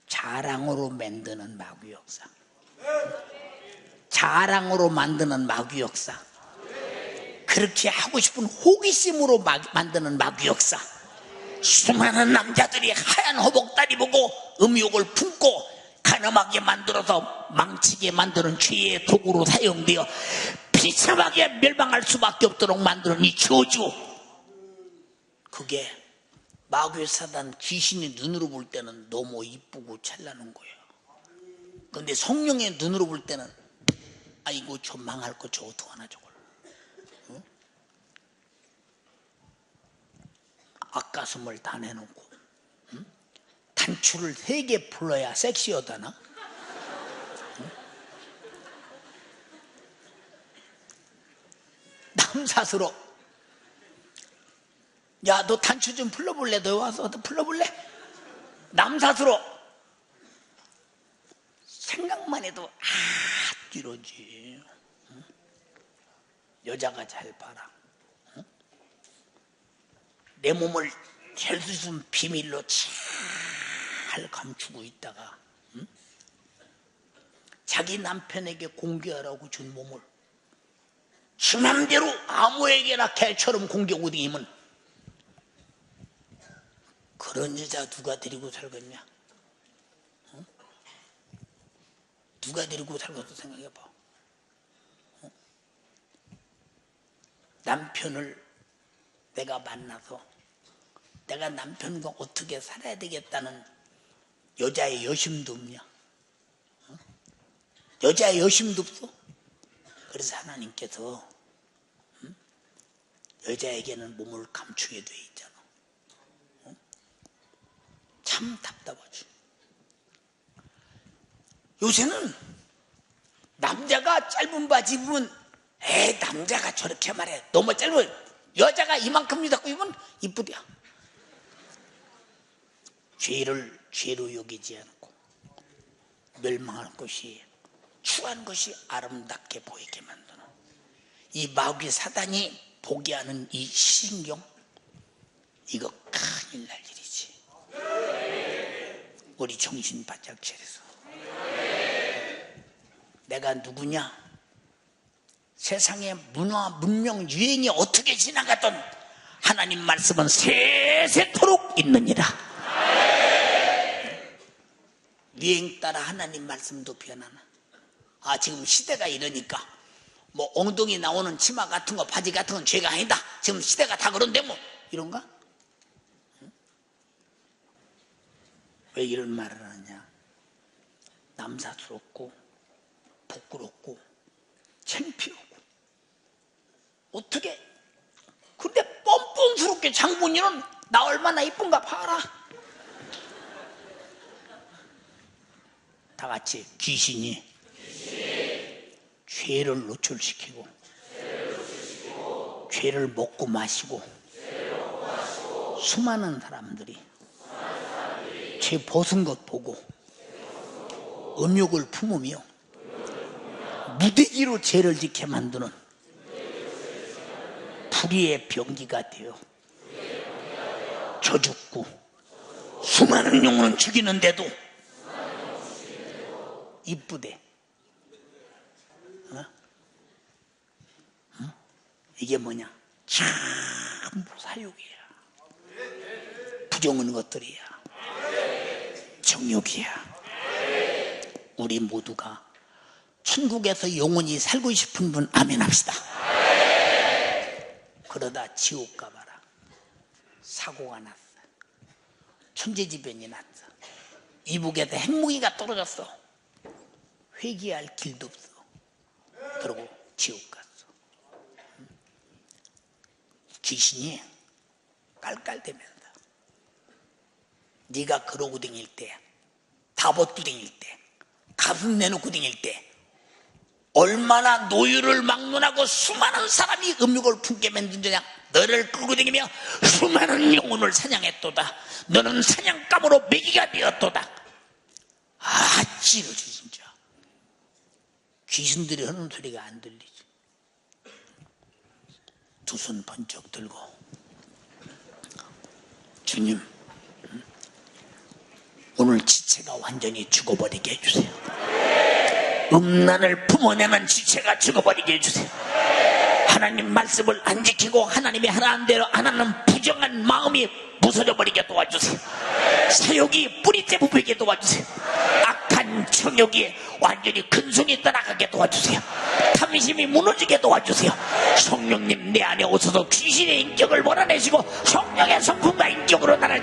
자랑으로 만드는 마귀 역사. 자랑으로 만드는 마귀 역사. 그렇게 하고 싶은 호기심으로 만드는 마귀 역사. 수많은 남자들이 하얀 허벅다리 보고 음욕을 품고 가늠하게 만들어서 망치게 만드는 죄의 도구로 사용되어 비참하게 멸망할 수밖에 없도록 만드는 이 저주. 그게 마귀 사단 귀신이 눈으로 볼 때는 너무 이쁘고 찬란한 거예요. 근데 성령의 눈으로 볼 때는 아이고 저 망할 거 저 어떡하나 저걸. 어? 앞가슴을 다 내놓고 응? 단추를 3개 풀어야 섹시하다나? 응? 남사스러. 야, 너 단추 좀 풀어볼래? 너 와서 너 풀어볼래? 남사스러. 생각만 해도 이러지. 응? 여자가 잘 봐라. 응? 내 몸을 될 수 있으면 비밀로 잘 감추고 있다가 응? 자기 남편에게 공개하라고 준 몸을 지 맘대로 아무에게나 개처럼 공개하고 다니면 그런 여자 누가 데리고 살겠냐? 응? 누가 데리고 살겠어 생각해봐. 응? 남편을 내가 만나서 내가 남편과 어떻게 살아야 되겠다는 여자의 여심도 없냐? 응? 여자의 여심도 없어? 그래서 하나님께서 응? 여자에게는 몸을 감추게 돼 있잖아. 응? 참 답답하지. 요새는 남자가 짧은 바지 입으면 남자가 저렇게 말해 너무 짧은 여자가 이만큼 잡고 입으면 이쁘대요. 죄를 죄로 여기지 않고 멸망할 것이 추한 것이 아름답게 보이게 만드는 이 마귀 사단이 보게 하는 이 신경, 이거 큰일 날 일이지. 우리 정신 바짝 차려서 내가 누구냐? 세상의 문화, 문명, 유행이 어떻게 지나가던 하나님 말씀은 세세토록 있느니라. 유행 따라 하나님 말씀도 변하나? 지금 시대가 이러니까 뭐 엉덩이 나오는 치마 같은 거, 바지 같은 건 죄가 아니다. 지금 시대가 다 그런데 뭐 이런가? 응? 왜 이런 말을 하냐? 남사스럽고 부끄럽고 창피하고 어떻게 근데 뻔뻔스럽게 장모님은 나 얼마나 이쁜가 봐라. 다 같이 귀신이 죄를 노출시키고 죄를 먹고 마시고 수많은 사람들이 죄 벗은 것 보고 음욕을 품으며 무대기로 죄를 지게 만드는 불의의 병기가 되어 저죽고 수많은 영혼을 죽이는데도 이쁘대. 어? 어? 이게 뭐냐? 전부 사욕이야. 부정한 것들이야. 정욕이야. 우리 모두가 천국에서 영원히 살고 싶은 분 아멘 합시다. 그러다 지옥 가봐라. 사고가 났어. 천재지변이 났어. 이북에서 핵무기가 떨어졌어. 회개할 길도 없어. 그러고 지옥 갔어. 귀신이 깔깔대면서 네가 그러고 다닐 때, 다벗고 다닐 때, 가슴 내놓고 다닐 때 얼마나 노유를 막론하고 수많은 사람이 음욕을 품게 만든다냐. 너를 끌고 다니며 수많은 영혼을 사냥했도다. 너는 사냥감으로 먹이가 되었도다. 찌르지 진짜. 귀신들이 하는 소리가 안 들리지. 두 손 번쩍 들고 주님, 오늘 지체가 완전히 죽어버리게 해주세요. 음란을 품어내는 지체가 죽어버리게 해주세요. 하나님 말씀을 안 지키고 하나님이 하라는 대로 안 하는 부정한 마음이 부서져 버리게 도와주세요. 사욕이 뿌리째 부비게 도와주세요. 악한 정욕이 완전히 근성이 떠나가게 도와주세요. 탐심이 무너지게 도와주세요. 성령님 내 안에 오셔서 귀신의 인격을 몰아내시고 성령의 성품과 인격으로 나를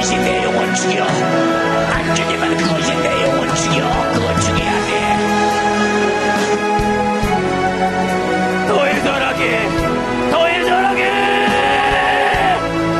그것이 내 영혼 죽여. 안 죽이면 그것이 내 영혼 죽여. 그거 죽여야 돼. 더 해설하게, 더 해설하게.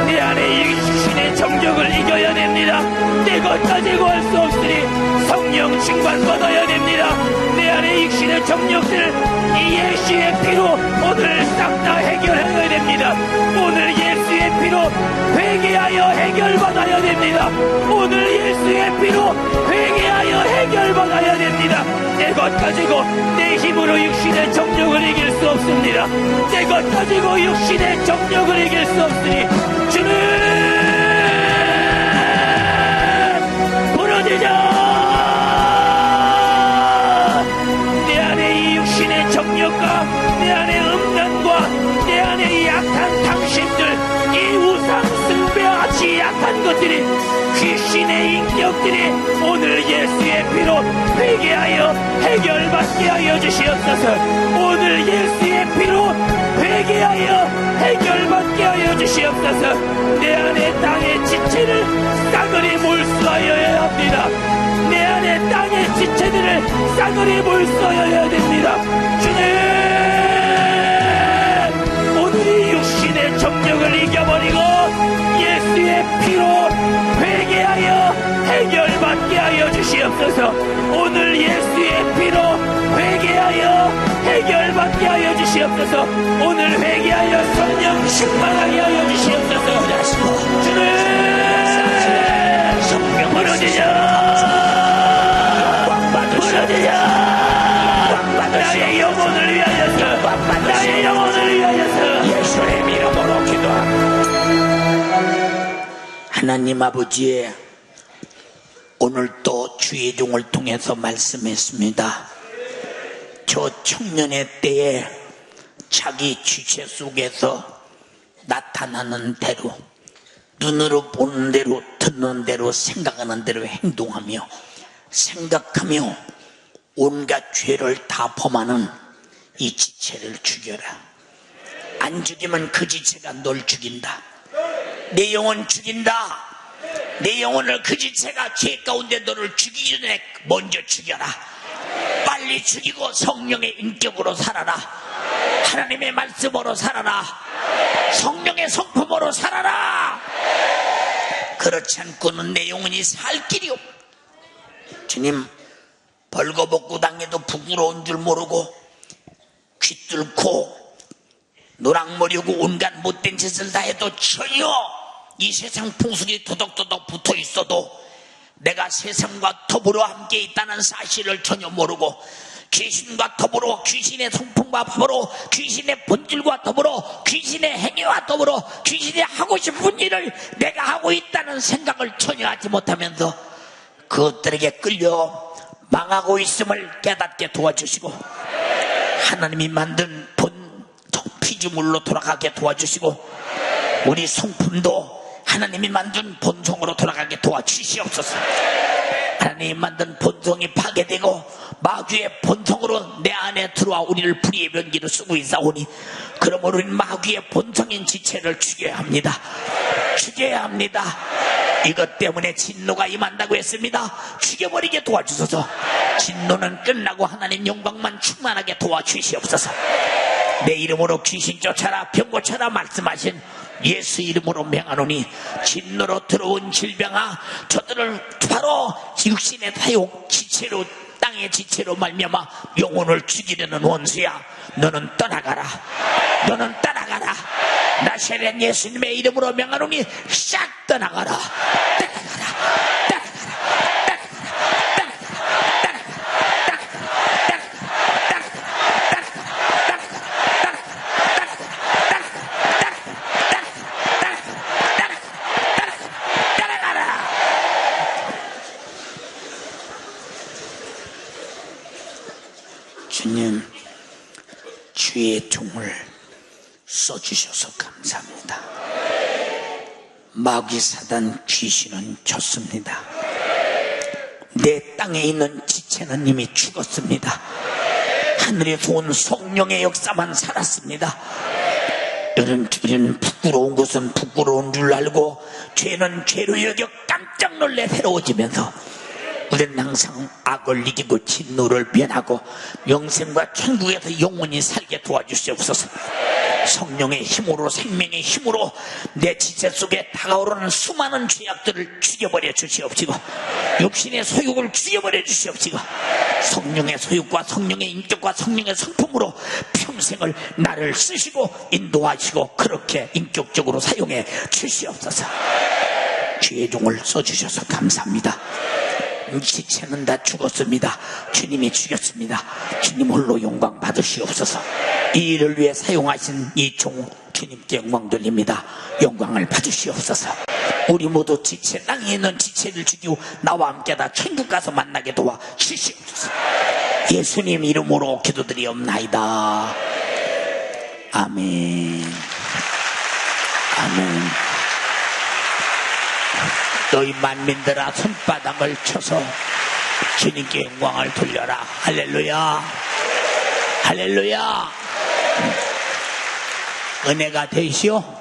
내 안에 이 육신의 정욕을 이겨야 됩니다. 내 것 가지고 할 수 없으니 성령 칭찬받아야 됩니다. 내 안에 육신의 정욕들을 이 예수의 피로 오늘 싹 다 해결해야 됩니다. 오늘 예수의 피로 회개하여 해결받아야 됩니다. 오늘 예수의 피로 회개하여 해결받아야 됩니다. 내 것 가지고 내 힘으로 육신의 정욕을 이길 수 없습니다. 내 것 가지고 육신의 정욕을 이길 수 없으니 주는 부르짖어. 내 안에 이 육신의 정욕과 내 안에 음란과 내 안에 이 약한 당신들, 이 우상 숭배하지 약한 것들이, 귀신의 인격들이 오늘 예수의 피로 회개하여 해결받게 하여 주시옵소서. 오늘 예수의 피로 회개하여 해결받게 하여 주시옵소서. 내 안에 땅의 지체를 싸그리 몰수하여야 합니다. 내 안에 땅의 지체들을 싸그리 몰수하여야 됩니다. 주님, 오늘 이 육신의 정욕을 이겨버리고 예수의 피로 회개하여 해결받게 하여 주시옵소서. 오늘 예수의 피로 회개하여 해결받게 하여 주시옵소서. 오늘 회개하여 성령 충만하게 하여 주시옵소서. 주님, 성령 부르짖어. 나의 영혼을 위하여서, 나의 영혼을 위하여서 예수의 이름으로 기도합니다. 하나님 아버지, 오늘 또 주의 종을 통해서 말씀했습니다. 저 청년의 때에 자기 지체 속에서 나타나는 대로, 눈으로 보는 대로, 듣는 대로, 생각하는 대로 행동하며 생각하며 온갖 죄를 다 범하는 이 지체를 죽여라. 안 죽이면 그 지체가 널 죽인다. 내 영혼 죽인다. 내 영혼을 그 지체가 죄 가운데 너를 죽이기 전에 먼저 죽여라. 빨리 죽이고 성령의 인격으로 살아라. 하나님의 말씀으로 살아라. 성령의 성품으로 살아라. 그렇지 않고는 내 영혼이 살 길이 없다. 주님, 벌거벗고 당해도 부끄러운 줄 모르고 귀 뚫고 노랑머리고 온갖 못된 짓을 다 해도 전혀 이 세상 풍속이 도덕도덕 붙어 있어도 내가 세상과 더불어 함께 있다는 사실을 전혀 모르고 귀신과 더불어 귀신의 성품과 더불어 귀신의 본질과 더불어 귀신의 행위와 더불어 귀신이 하고 싶은 일을 내가 하고 있다는 생각을 전혀 하지 못하면서 그것들에게 끌려 망하고 있음을 깨닫게 도와주시고 하나님이 만든 본성 피조물로 돌아가게 도와주시고 우리 성품도 하나님이 만든 본성으로 돌아가게 도와주시옵소서. 하나님이 만든 본성이 파괴되고 마귀의 본성으로 내 안에 들어와 우리를 불의의 변기로 쓰고 있사오니 그러므로 우리는 마귀의 본성인 지체를 죽여야 합니다. 죽여야 합니다. 이것 때문에 진노가 임한다고 했습니다. 죽여버리게 도와주소서. 진노는 끝나고 하나님 영광만 충만하게 도와주시옵소서. 내 이름으로 귀신 쫓아라 병 고쳐라 말씀하신 예수 이름으로 명하노니 진노로 들어온 질병아 저들을 바로 육신의 사욕 지체로 땅의 지체로 말미암아 영혼을 죽이려는 원수야, 너는 떠나가라. 너는 떠나가라. 나사렛 예수님의 이름으로 명하노니 싹 떠나가라. 주님, 주의 종을 써주셔서 감사합니다. 마귀 사단 귀신은 졌습니다. 내 땅에 있는 지체는 이미 죽었습니다. 하늘에서 온 성령의 역사만 살았습니다. 우리는 부끄러운 것은 부끄러운 줄 알고 죄는 죄로 여겨 깜짝 놀래 새로워지면서 우리는 항상 악을 이기고 진노를 변하고 영생과 천국에서 영원히 살게 도와주시옵소서. 성령의 힘으로 생명의 힘으로 내 지체 속에 다가오르는 수많은 죄악들을 죽여버려 주시옵시고 육신의 소욕을 죽여버려 주시옵시고 성령의 소욕과 성령의 인격과 성령의 성품으로 평생을 나를 쓰시고 인도하시고 그렇게 인격적으로 사용해 주시옵소서. 주의 종을 써주셔서 감사합니다. 지체는 다 죽었습니다. 주님이 죽였습니다. 주님 홀로 영광 받으시옵소서. 이 일을 위해 사용하신 이 종 주님께 영광 돌립니다. 영광을 받으시옵소서. 우리 모두 지체, 땅에 있는 지체를 죽이고 나와 함께 다 천국 가서 만나게 도와 주시옵소서. 예수님 이름으로 기도드리옵나이다. 아멘. 아멘. 너희 만민들아 손바닥을 쳐서 주님께 영광을 돌려라. 할렐루야. 할렐루야. 은혜가 되시오.